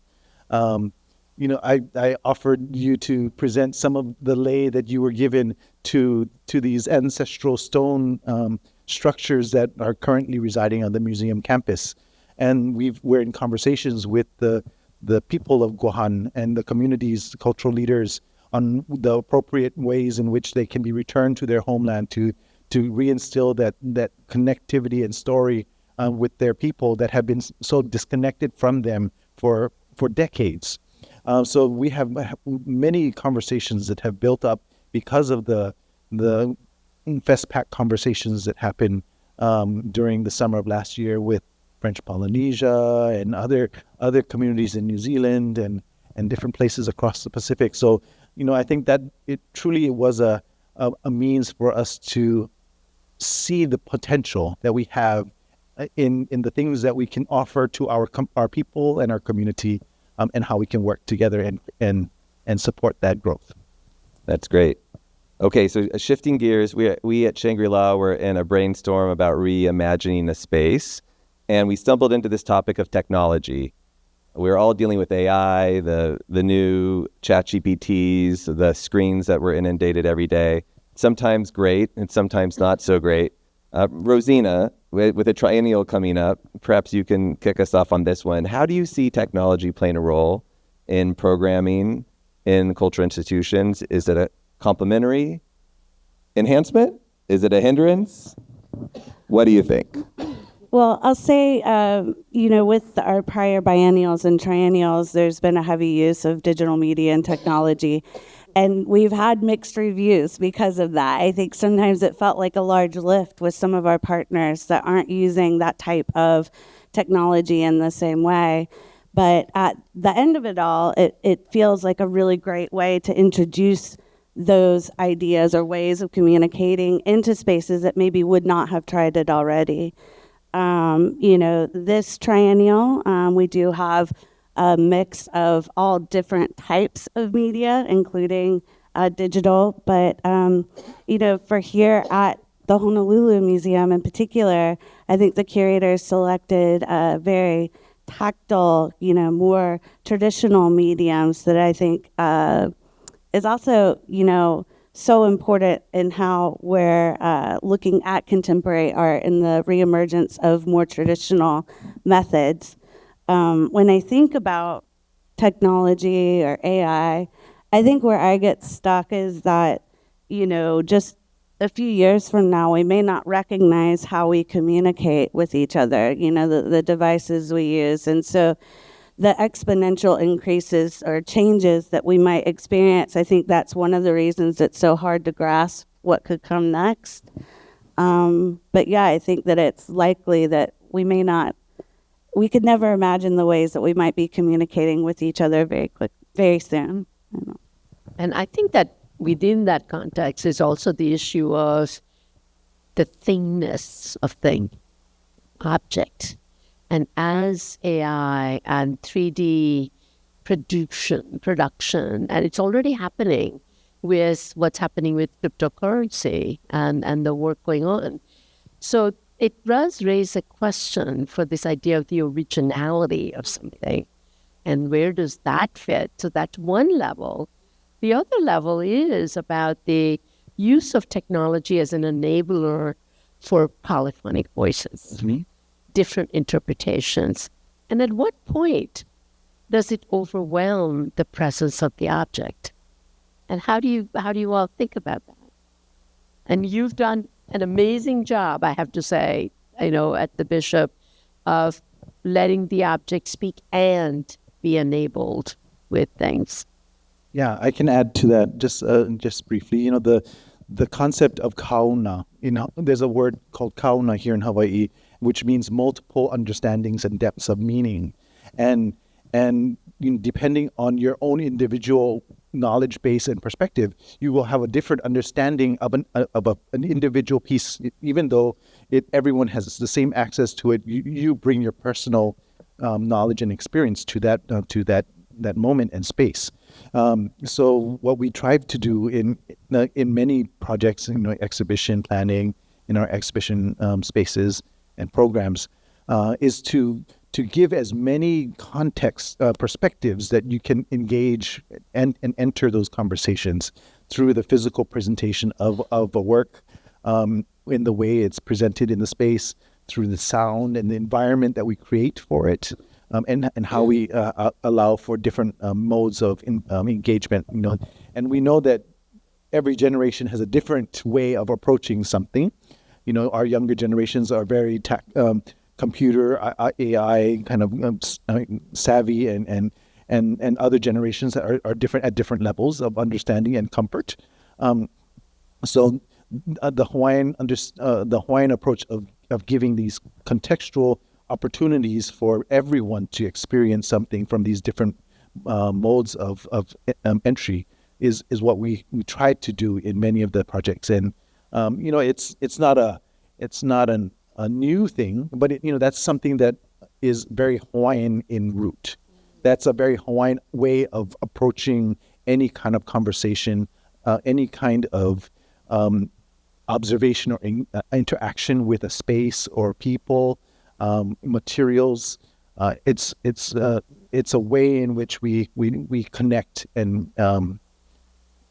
[SPEAKER 5] I offered you to present some of the lei that you were given to these ancestral stone structures that are currently residing on the museum campus. And we're in conversations with the people of Guahan and the community's cultural leaders on the appropriate ways in which they can be returned to their homeland to reinstill that connectivity and story with their people that have been so disconnected from them for decades. So we have many conversations that have built up because of the FestPac conversations that happened during the summer of last year with French Polynesia and other communities in New Zealand and different places across the Pacific. So, I think that it truly was a means for us to see the potential that we have in the things that we can offer to our people and our community, and how we can work together and support that growth.
[SPEAKER 2] That's great. Okay, so shifting gears, we at Shangri-La were in a brainstorm about reimagining a space, and we stumbled into this topic of technology. We're all dealing with AI, the new ChatGPTs, the screens that we're inundated every day. Sometimes great and sometimes not so great. Rosina, with a triennial coming up, perhaps you can kick us off on this one. How do you see technology playing a role in programming in cultural institutions? Is it a complementary enhancement? Is it a hindrance? What do you think?
[SPEAKER 6] Well, I'll say, with our prior biennials and triennials, there's been a heavy use of digital media and technology. And we've had mixed reviews because of that. I think sometimes it felt like a large lift with some of our partners that aren't using that type of technology in the same way. But at the end of it all, it feels like a really great way to introduce those ideas or ways of communicating into spaces that maybe would not have tried it already. This triennial, we do have a mix of all different types of media, including digital. But, for here at the Honolulu Museum in particular, I think the curators selected a very tactile, more traditional mediums that I think is also, so important in how we're looking at contemporary art and the reemergence of more traditional methods. When I think about technology or AI, I think where I get stuck is that, just a few years from now, we may not recognize how we communicate with each other, the devices we use. And so the exponential increases or changes that we might experience, I think that's one of the reasons it's so hard to grasp what could come next. But yeah, I think that it's likely that we could never imagine the ways that we might be communicating with each other very soon.
[SPEAKER 3] And I think that within that context is also the issue of the thingness of thing, object. And as AI and 3D production, and it's already happening with what's happening with cryptocurrency and the work going on. So it does raise a question for this idea of the originality of something. And where does that fit? So that's one level. The other level is about the use of technology as an enabler for polyphonic voices, different interpretations. And at what point does it overwhelm the presence of the object? And how do you all think about that? And you've done an amazing job, I have to say, at the Bishop, of letting the object speak and be enabled with things.
[SPEAKER 5] Yeah, I can add to that just briefly. The concept of kauna. There's a word called kauna here in Hawaii, which means multiple understandings and depths of meaning, and depending on your own individual knowledge base and perspective, you will have a different understanding of an individual piece, even though everyone has the same access to it. You bring your personal knowledge and experience to that moment and space. So what we try to do in many projects, exhibition planning, in our exhibition spaces and programs, is to give as many context perspectives that you can engage and enter those conversations through the physical presentation of a work, in the way it's presented in the space, through the sound and the environment that we create for it, and how we allow for different modes of engagement. And we know that every generation has a different way of approaching something. Our younger generations are very computer AI kind of savvy, and other generations are different at different levels of understanding and comfort. So the Hawaiian approach of giving these contextual opportunities for everyone to experience something from these different modes of entry is what we try to do in many of the projects. And it's not a new thing, but that's something that is very Hawaiian in root. That's a very Hawaiian way of approaching any kind of conversation, any kind of observation or interaction with a space or people, materials. It's a way in which we connect and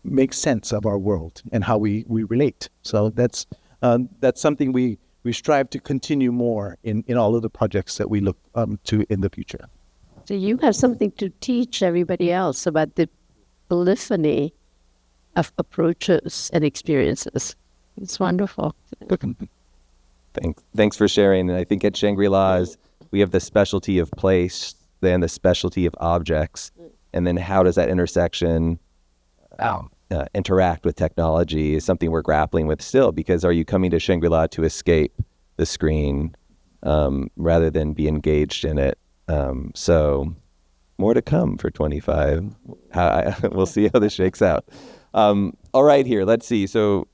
[SPEAKER 5] make sense of our world and how we relate. So that's something we strive to continue more in all of the projects that we look to in the future.
[SPEAKER 3] So you have something to teach everybody else about the polyphony of approaches and experiences. It's wonderful.
[SPEAKER 2] Thanks for sharing. And I think at Shangri-La's, we have the specialty of place, then the specialty of objects, and then how does that intersection interact with technology is something we're grappling with still, because are you coming to Shangri-La to escape the screen rather than be engaged in it? So more to come for 25. We'll see how this shakes out. All right, here, let's see. So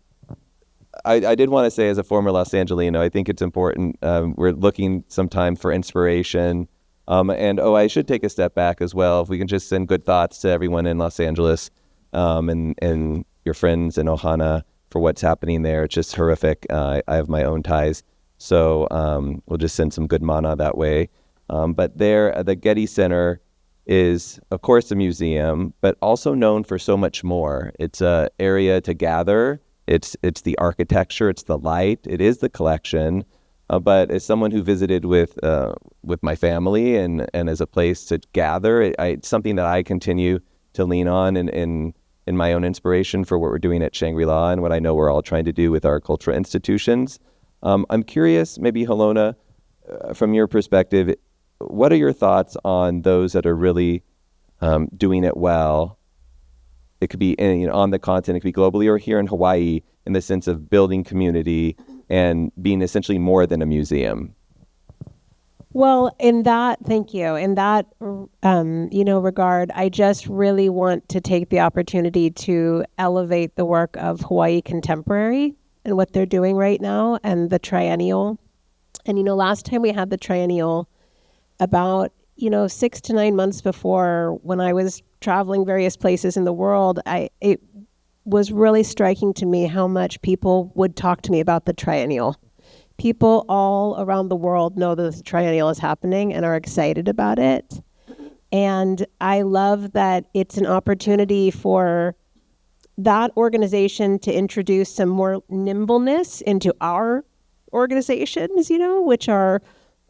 [SPEAKER 2] I did want to say, as a former Los Angelino, I think it's important. We're looking sometimes for inspiration. And I should take a step back as well. If we can just send good thoughts to everyone in Los Angeles and your friends in Ohana for what's happening there. It's just horrific. I have my own ties. So we'll just send some good mana that way. But there, the Getty Center is, of course, a museum, but also known for so much more. It's an area to gather. It's the architecture. It's the light. It is the collection. But as someone who visited with my family and as a place to gather, it's something that I continue to lean on in my own inspiration for what we're doing at Shangri-La and what I know we're all trying to do with our cultural institutions. I'm curious, maybe Halona, from your perspective, what are your thoughts on those that are really doing it well? It could be on the continent, it could be globally, or here in Hawaii, in the sense of building community and being essentially more than a museum.
[SPEAKER 4] Well, thank you. In that, regard, I just really want to take the opportunity to elevate the work of Hawaii Contemporary and what they're doing right now and the triennial. And, last time we had the triennial, about 6 to 9 months before, when I was traveling various places in the world, it was really striking to me how much people would talk to me about the triennial. People all around the world know that the triennial is happening and are excited about it. And I love that it's an opportunity for that organization to introduce some more nimbleness into our organizations, which are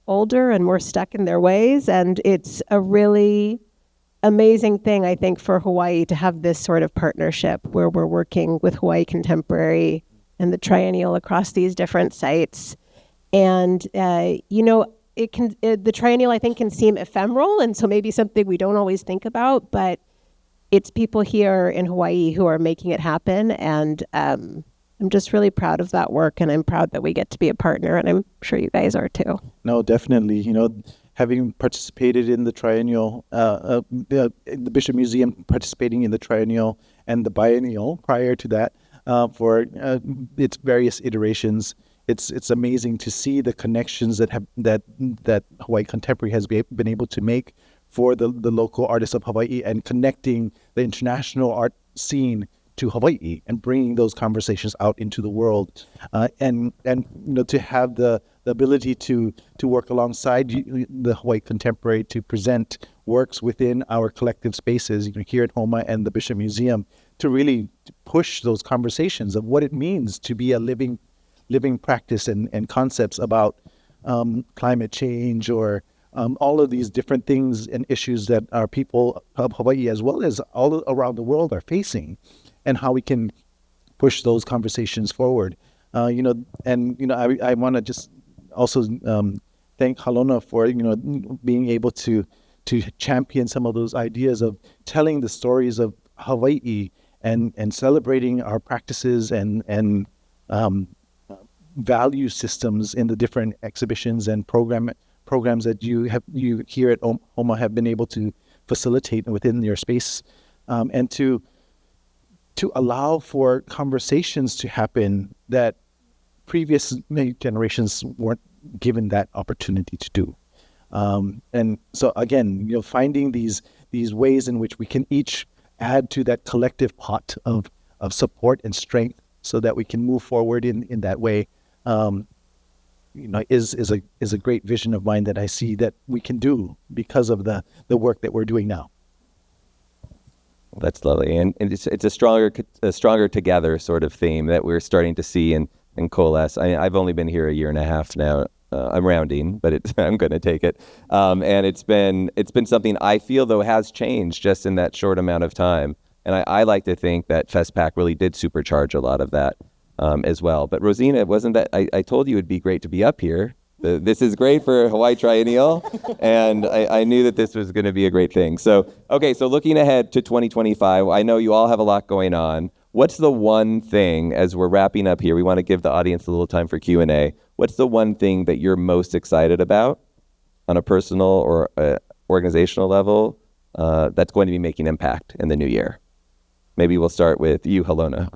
[SPEAKER 4] older and more stuck in their ways. And it's a really amazing thing, I think, for Hawaii to have this sort of partnership where we're working with Hawaii Contemporary and the triennial across these different sites. And, the triennial, I think, can seem ephemeral, and so maybe something we don't always think about, but it's people here in Hawaii who are making it happen. And I'm just really proud of that work, and I'm proud that we get to be a partner, and I'm sure you guys are too.
[SPEAKER 5] No, definitely. Having participated in the triennial, the Bishop Museum participating in the triennial and the biennial prior to that for its various iterations, it's amazing to see the connections that Hawaii Contemporary has been able to make for the local artists of Hawaii and connecting the international art scene to Hawaii and bringing those conversations out into the world, and to have the ability to work alongside the Hawaii Contemporary to present works within our collective spaces here at HoMA and the Bishop Museum, to really push those conversations of what it means to be a living practice and concepts about climate change or all of these different things and issues that our people of Hawaii as well as all around the world are facing, and how we can push those conversations forward. I want to just also thank Halona for being able to champion some of those ideas of telling the stories of Hawaii and celebrating our practices and value systems in the different exhibitions and programs that you here at HoMA have been able to facilitate within your space, and to allow for conversations to happen that previous generations weren't given that opportunity to do. And so again, finding these ways in which we can each add to that collective pot of support and strength so that we can move forward in that way, is a great vision of mine that I see that we can do because of the work that we're doing now.
[SPEAKER 2] That's lovely, and it's a stronger together sort of theme that we're starting to see and coalesce. I've only been here a year and a half now. I'm rounding, but I'm going to take it. And it's been something I feel though has changed just in that short amount of time. And I like to think that FestPac really did supercharge a lot of that as well. But Rosina, wasn't that I told you it'd be great to be up here. This is great for Hawaii Triennial, and I knew that this was going to be a great thing. So looking ahead to 2025, I know you all have a lot going on. What's the one thing, as we're wrapping up here, we want to give the audience a little time for Q&A. What's the one thing that you're most excited about on a personal or organizational level that's going to be making impact in the new year? Maybe we'll start with you, Halona.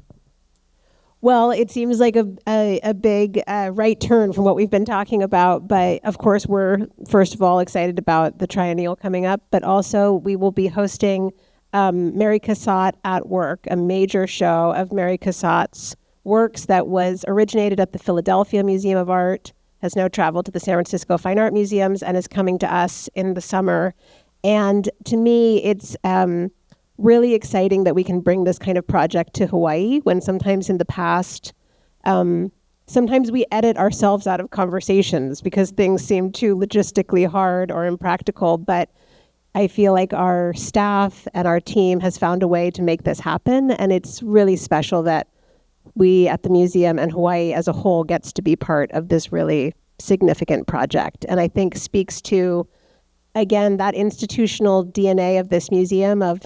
[SPEAKER 4] Well, it seems like a big right turn from what we've been talking about. But of course, we're first of all excited about the triennial coming up, but also we will be hosting Mary Cassatt at Work, a major show of Mary Cassatt's works that was originated at the Philadelphia Museum of Art, has now traveled to the San Francisco Fine Art Museums and is coming to us in the summer. And to me, it's really exciting that we can bring this kind of project to Hawaii when sometimes in the past, sometimes we edit ourselves out of conversations because things seem too logistically hard or impractical. But I feel like our staff and our team has found a way to make this happen. And it's really special that we at the museum and Hawaii as a whole gets to be part of this really significant project. And I think speaks to, again, that institutional DNA of this museum of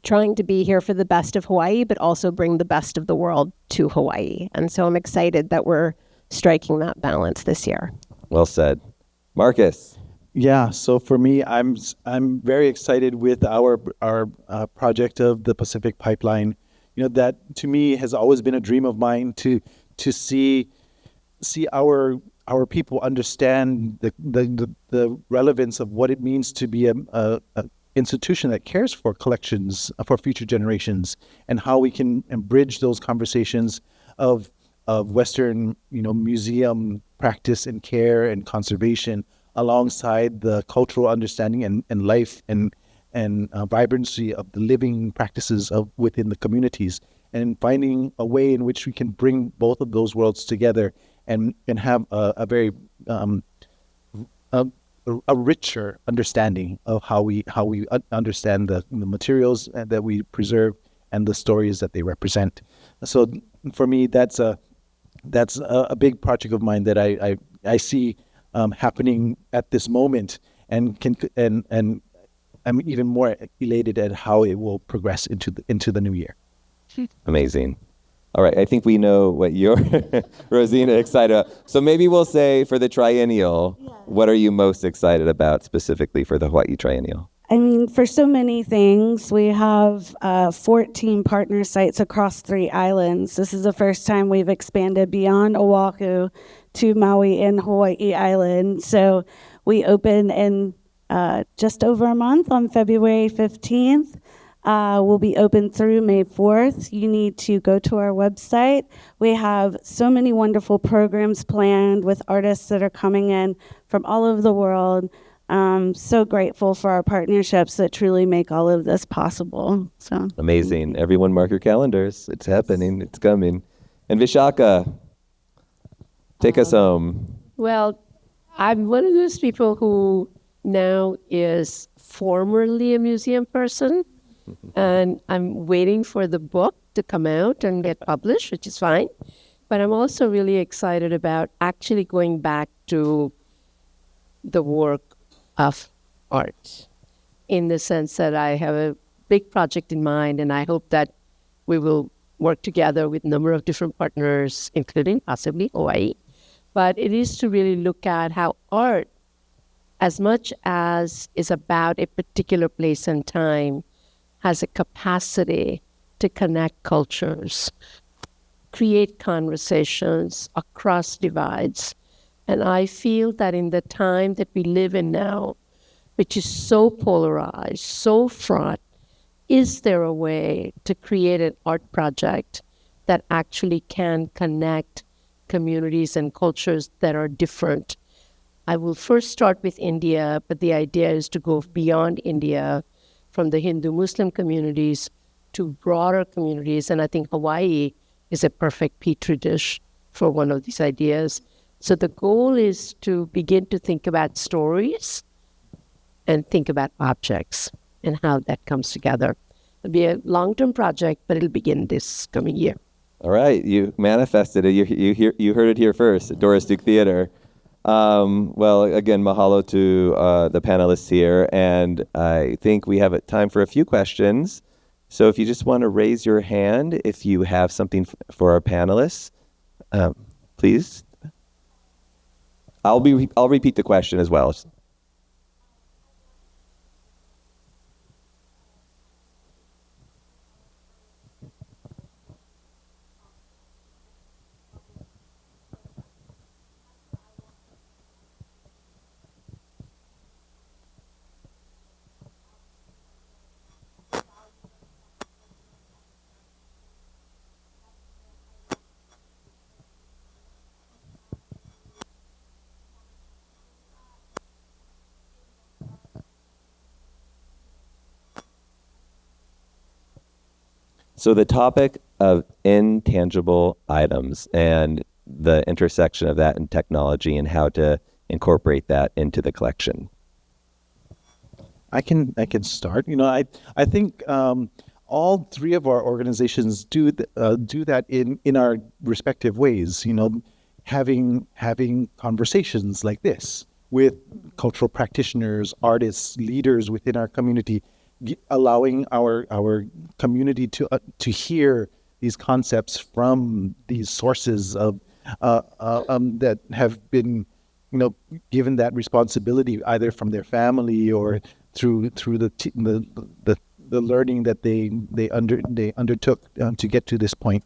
[SPEAKER 4] trying to be here for the best of Hawaii, but also bring the best of the world to Hawaii. And so I'm excited that we're striking that balance this year.
[SPEAKER 2] Well said. Marques.
[SPEAKER 5] Yeah, so for me, I'm very excited with our project of the Pacific Pipeline. You know, that to me has always been a dream of mine to see our people understand the relevance of what it means to be a institution that cares for collections for future generations, and how we can bridge those conversations of Western, museum practice and care and conservation alongside the cultural understanding and life and vibrancy of the living practices of within the communities, and finding a way in which we can bring both of those worlds together and have a very a richer understanding of how we understand the materials that we preserve and the stories that they represent. So for me, that's a big project of mine that I see happening at this moment, and I'm even more elated at how it will progress into the new year.
[SPEAKER 2] Amazing. All right, I think we know what you're, Rosina, excited about. So maybe we'll say for the triennial, what are you most excited about specifically for the Hawaii Triennial?
[SPEAKER 6] I mean, for so many things, we have 14 partner sites across 3 islands. This is the first time we've expanded beyond Oahu to Maui and Hawaii Island. So we open in just over a month on February 15th. We'll be open through May 4th. You need to go to our website. We have so many wonderful programs planned with artists that are coming in from all over the world. So grateful for our partnerships that truly make all of this possible. So
[SPEAKER 2] amazing. Everyone mark your calendars. It's happening. It's coming. And Vishakha, take us home.
[SPEAKER 3] Well, I'm one of those people who now is formerly a museum person. And I'm waiting for the book to come out and get published, which is fine. But I'm also really excited about actually going back to the work of art, in the sense that I have a big project in mind, and I hope that we will work together with a number of different partners, including possibly Hawaii. But it is to really look at how art, as much as is about a particular place and time, has a capacity to connect cultures, create conversations across divides. And I feel that in the time that we live in now, which is so polarized, so fraught, is there a way to create an art project that actually can connect communities and cultures that are different? I will first start with India, but the idea is to go beyond India, from the Hindu-Muslim communities to broader communities. And I think Hawaii is a perfect petri dish for one of these ideas. So the goal is to begin to think about stories and think about objects and how that comes together. It'll be a long-term project, but it'll begin this coming year.
[SPEAKER 2] All right, you manifested it. You heard it here first at Doris Duke Theater. Well, again, mahalo to the panelists here, and I think we have time for a few questions. So if you just want to raise your hand if you have something for our panelists, please. I'll repeat the question as well. So the topic of intangible items and the intersection of that and technology and how to incorporate that into the collection.
[SPEAKER 5] I can start. I think all three of our organizations do that in our respective ways. Having conversations like this with cultural practitioners, artists, leaders within our community, allowing our community to hear these concepts from these sources of that have been given that responsibility either from their family or through the learning that they undertook to get to this point.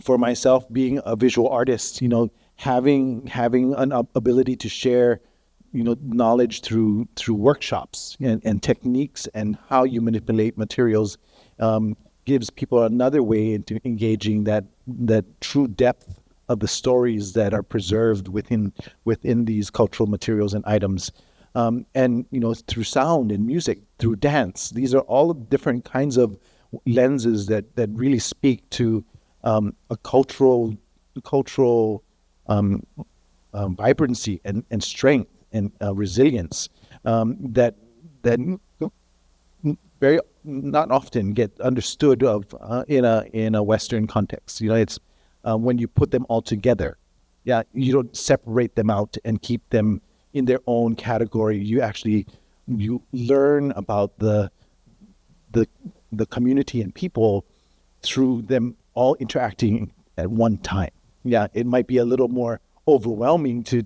[SPEAKER 5] For myself, being a visual artist, having an ability to share knowledge through workshops and techniques and how you manipulate materials gives people another way into engaging that true depth of the stories that are preserved within these cultural materials and items. And through sound and music, through dance, these are all different kinds of lenses that really speak to a cultural vibrancy and strength and resilience that very not often get understood of in a Western context. It's when you put them all together, you don't separate them out and keep them in their own category. You learn about the community and people through them all interacting at one time. It might be a little more overwhelming to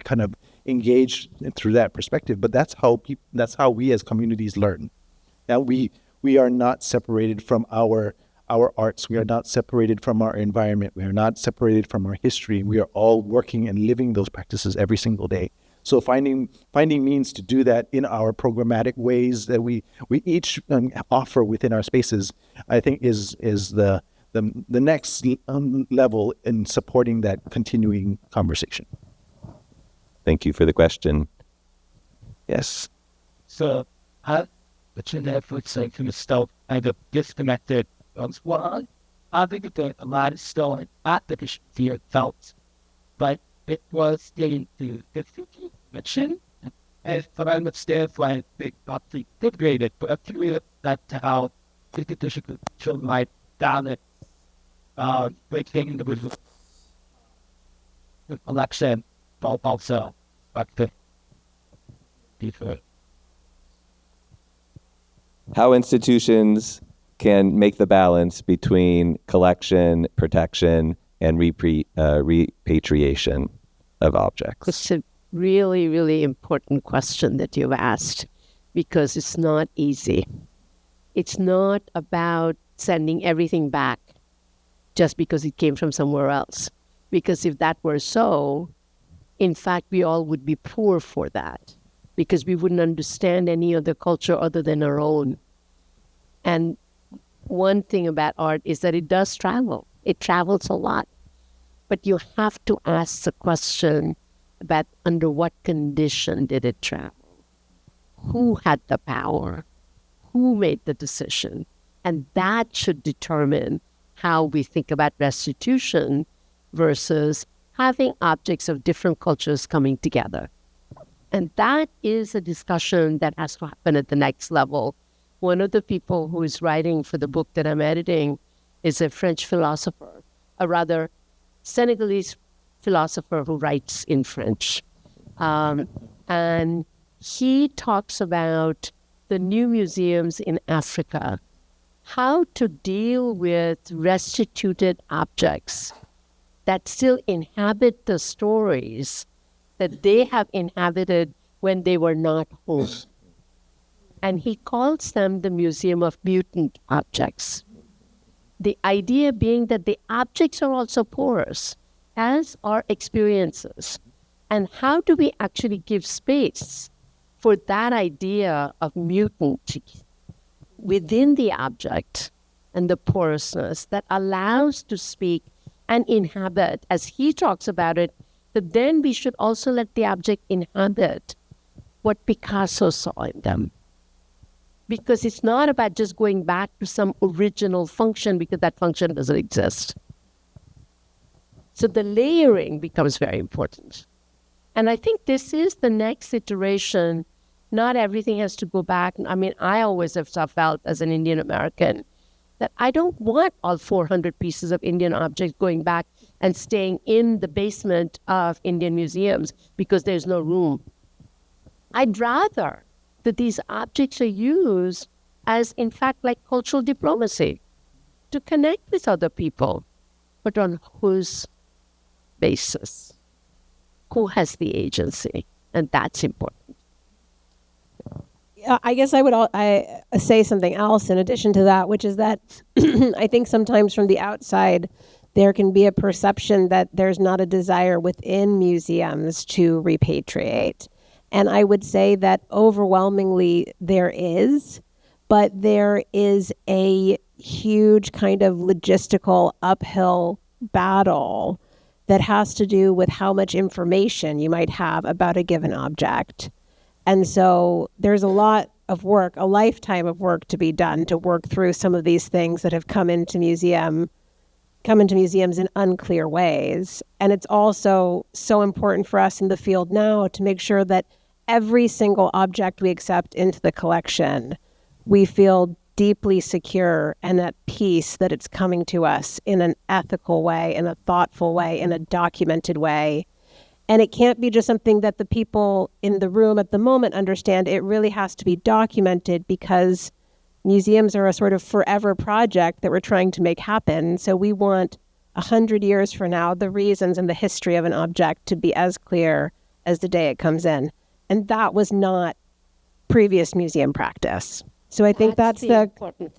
[SPEAKER 5] kind of engage through that perspective, but that's how we as communities learn. We are not separated from our arts. We are not separated from our environment. We are not separated from our history. We are all working and living those practices every single day. So finding means to do that in our programmatic ways that we each offer within our spaces, I think is the next level in supporting that continuing conversation.
[SPEAKER 2] Thank you for the question. Yes.
[SPEAKER 7] So but your efforts like from the stuff kind of disconnected as well. I think that a lot of still not that it fear felt, but it was getting to the mission. And but I understand why they got the integrated, but actually that's how the condition should my down it breaking the election also but the different.
[SPEAKER 2] How institutions can make the balance between collection, protection, and repatriation of objects?
[SPEAKER 3] It's a really, really important question that you've asked because it's not easy. It's not about sending everything back just because it came from somewhere else. Because if that were so, in fact, we all would be poor for that because we wouldn't understand any other culture other than our own. And one thing about art is that it does travel. It travels a lot. But you have to ask the question about under what condition did it travel? Who had the power? Who made the decision? And that should determine how we think about restitution versus having objects of different cultures coming together. And that is a discussion that has to happen at the next level. One of the people who is writing for the book that I'm editing is a French philosopher, a rather Senegalese philosopher who writes in French. And he talks about the new museums in Africa, how to deal with restituted objects that still inhabit the stories that they have inhabited when they were not home. And he calls them the Museum of Mutant Objects. The idea being that the objects are also porous, as are experiences. And how do we actually give space for that idea of mutant within the object and the porousness that allows to speak and inhabit, as he talks about it, that then we should also let the object inhabit what Picasso saw in them, because it's not about just going back to some original function because that function doesn't exist. So the layering becomes very important. And I think this is the next iteration. Not everything has to go back. I mean, I always have felt as an Indian American that I don't want all 400 pieces of Indian objects going back and staying in the basement of Indian museums because there's no room. I'd rather that these objects are used as, in fact, like cultural diplomacy to connect with other people, but on whose basis? Who has the agency? And that's important.
[SPEAKER 4] I guess I say something else in addition to that, which is that I think sometimes from the outside, there can be a perception that there's not a desire within museums to repatriate. And I would say that overwhelmingly there is, but there is a huge kind of logistical uphill battle that has to do with how much information you might have about a given object. And so there's a lot of work, a lifetime of work to be done to work through some of these things that have come into museums in unclear ways. And it's also so important for us in the field now to make sure that every single object we accept into the collection, we feel deeply secure and at peace that it's coming to us in an ethical way, in a thoughtful way, in a documented way. And it can't be just something that the people in the room at the moment understand. It really has to be documented because museums are a sort of forever project that we're trying to make happen. So we want 100 years from now, the reasons and the history of an object to be as clear as the day it comes in. And that was not previous museum practice. So I think that's the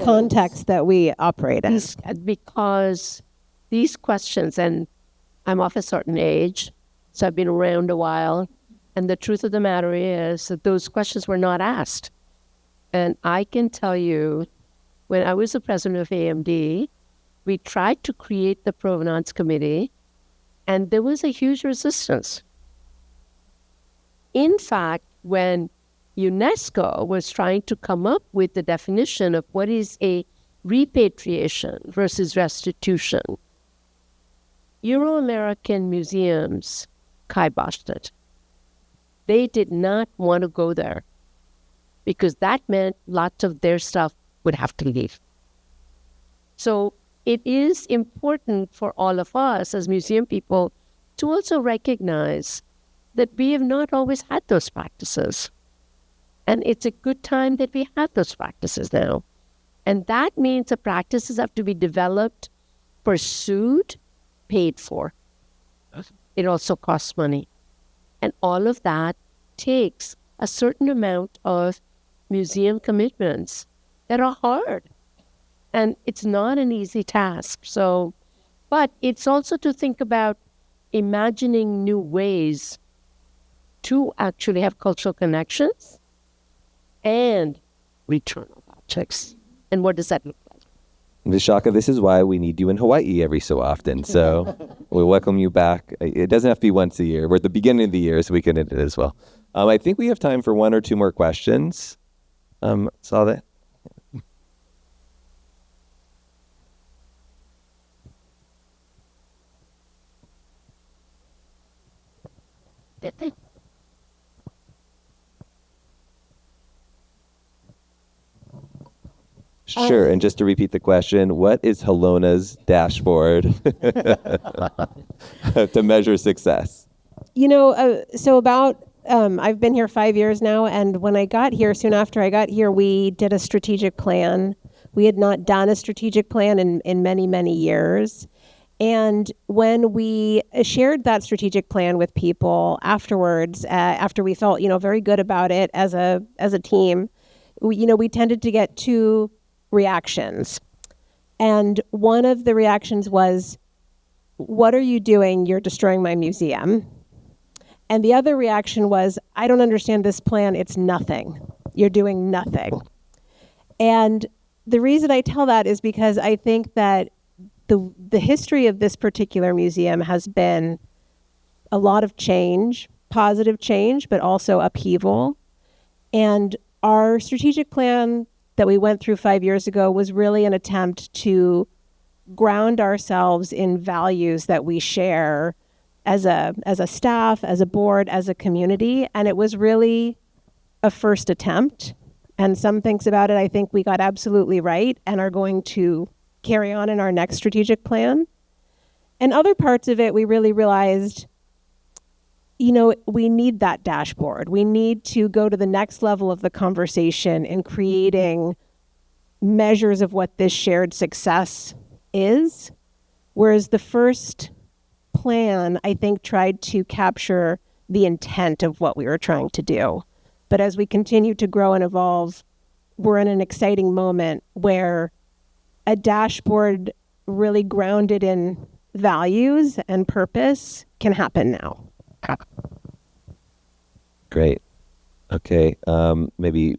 [SPEAKER 4] context that we operate in.
[SPEAKER 3] Because these questions, and I'm of a certain age, so I've been around a while, and the truth of the matter is that those questions were not asked. And I can tell you, when I was the president of AMD, we tried to create the Provenance Committee, and there was a huge resistance. In fact, when UNESCO was trying to come up with the definition of what is a repatriation versus restitution, Euro-American museums kiboshed it. They did not want to go there because that meant lots of their stuff would have to leave. So it is important for all of us as museum people to also recognize that we have not always had those practices. And it's a good time that we have those practices now. And that means the practices have to be developed, pursued, paid for. It also costs money. And all of that takes a certain amount of museum commitments that are hard. And it's not an easy task. So, but it's also to think about imagining new ways to actually have cultural connections and return of objects. And what does that look like?
[SPEAKER 2] Vishakha, this is why we need you in Hawaii every so often. So we welcome you back. It doesn't have to be once a year. We're at the beginning of the year, so we can end it as well. I think we have time for one or two more questions. Saw that. Sure, and just to repeat the question, what is Halona's dashboard to measure success?
[SPEAKER 4] You know, I've been here 5 years now, and when I got here, soon after I got here, we did a strategic plan. We had not done a strategic plan in many, many years. And when we shared that strategic plan with people afterwards, after we felt, very good about it as a team, we tended to get two reactions. And one of the reactions was, "What are you doing? You're destroying my museum." And the other reaction was, "I don't understand this plan. It's nothing. You're doing nothing." And the reason I tell that is because I think that the history of this particular museum has been a lot of change, positive change, but also upheaval. And our strategic plan that we went through 5 years ago was really an attempt to ground ourselves in values that we share as a staff, as a board, as a community. And it was really a first attempt. And some things about it I think we got absolutely right and are going to carry on in our next strategic plan. And other parts of it, we really realized, we need that dashboard. We need to go to the next level of the conversation in creating measures of what this shared success is. Whereas the first plan, I think, tried to capture the intent of what we were trying to do. But as we continue to grow and evolve, we're in an exciting moment where a dashboard really grounded in values and purpose can happen now.
[SPEAKER 2] Great. Okay. Maybe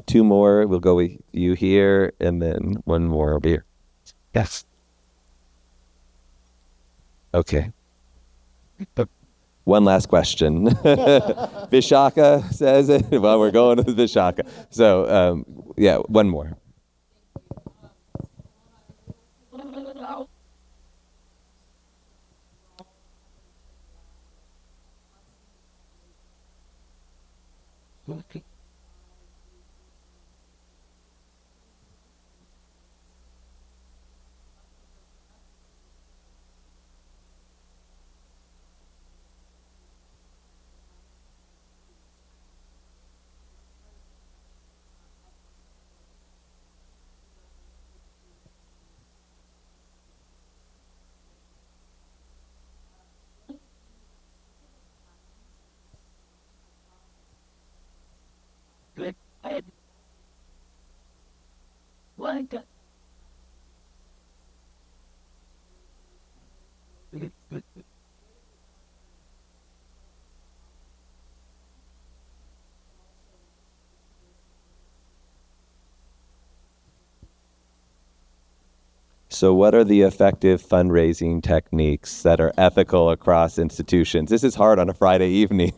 [SPEAKER 2] two more. We'll go with you here, and then one more over here.
[SPEAKER 7] Yes.
[SPEAKER 2] Okay. One last question. Vishakha says it. Well, we're going to Vishakha. So, one more. So what are the effective fundraising techniques that are ethical across institutions? This is hard on a Friday evening.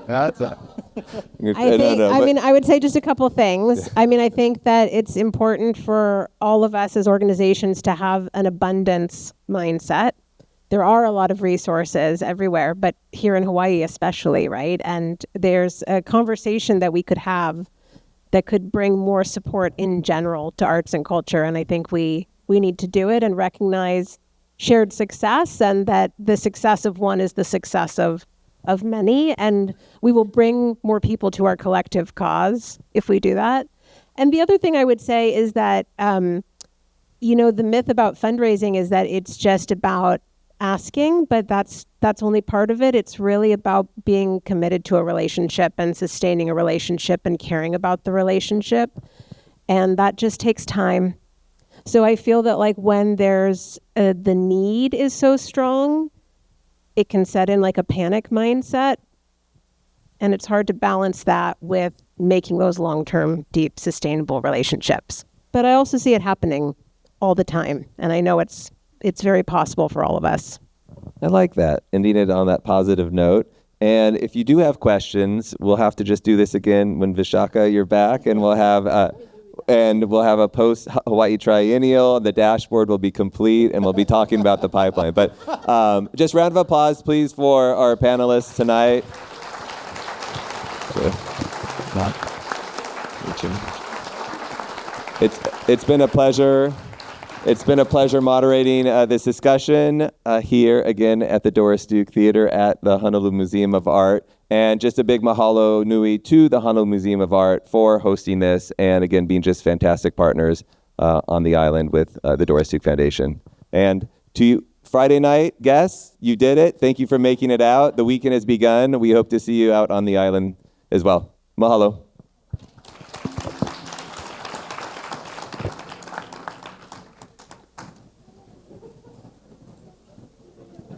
[SPEAKER 4] I would say just a couple of things. I think that it's important for all of us as organizations to have an abundance mindset. There are a lot of resources everywhere, but here in Hawaii especially, right? And there's a conversation that we could have that could bring more support in general to arts and culture. And I think we need to do it and recognize shared success, and that the success of one is the success of many. And we will bring more people to our collective cause if we do that. And the other thing I would say is that, the myth about fundraising is that it's just about asking, but that's only part of it. It's really about being committed to a relationship and sustaining a relationship and caring about the relationship. And that just takes time. So I feel that when there's the need is so strong, it can set in a panic mindset. And it's hard to balance that with making those long-term, deep, sustainable relationships. But I also see it happening all the time. And I know it's very possible for all of us.
[SPEAKER 2] I like that, ending it on that positive note. And if you do have questions, we'll have to just do this again when Vishakha, you're back, and we'll have a post Hawaii triennial. The dashboard will be complete, and we'll be talking about the pipeline. But just round of applause, please, for our panelists tonight. It's been a pleasure. It's been a pleasure moderating this discussion here again at the Doris Duke Theater at the Honolulu Museum of Art. And just a big mahalo nui to the Honolulu Museum of Art for hosting this and again being just fantastic partners on the island with the Doris Duke Foundation. And to you, Friday night guests, you did it. Thank you for making it out. The weekend has begun. We hope to see you out on the island as well. Mahalo.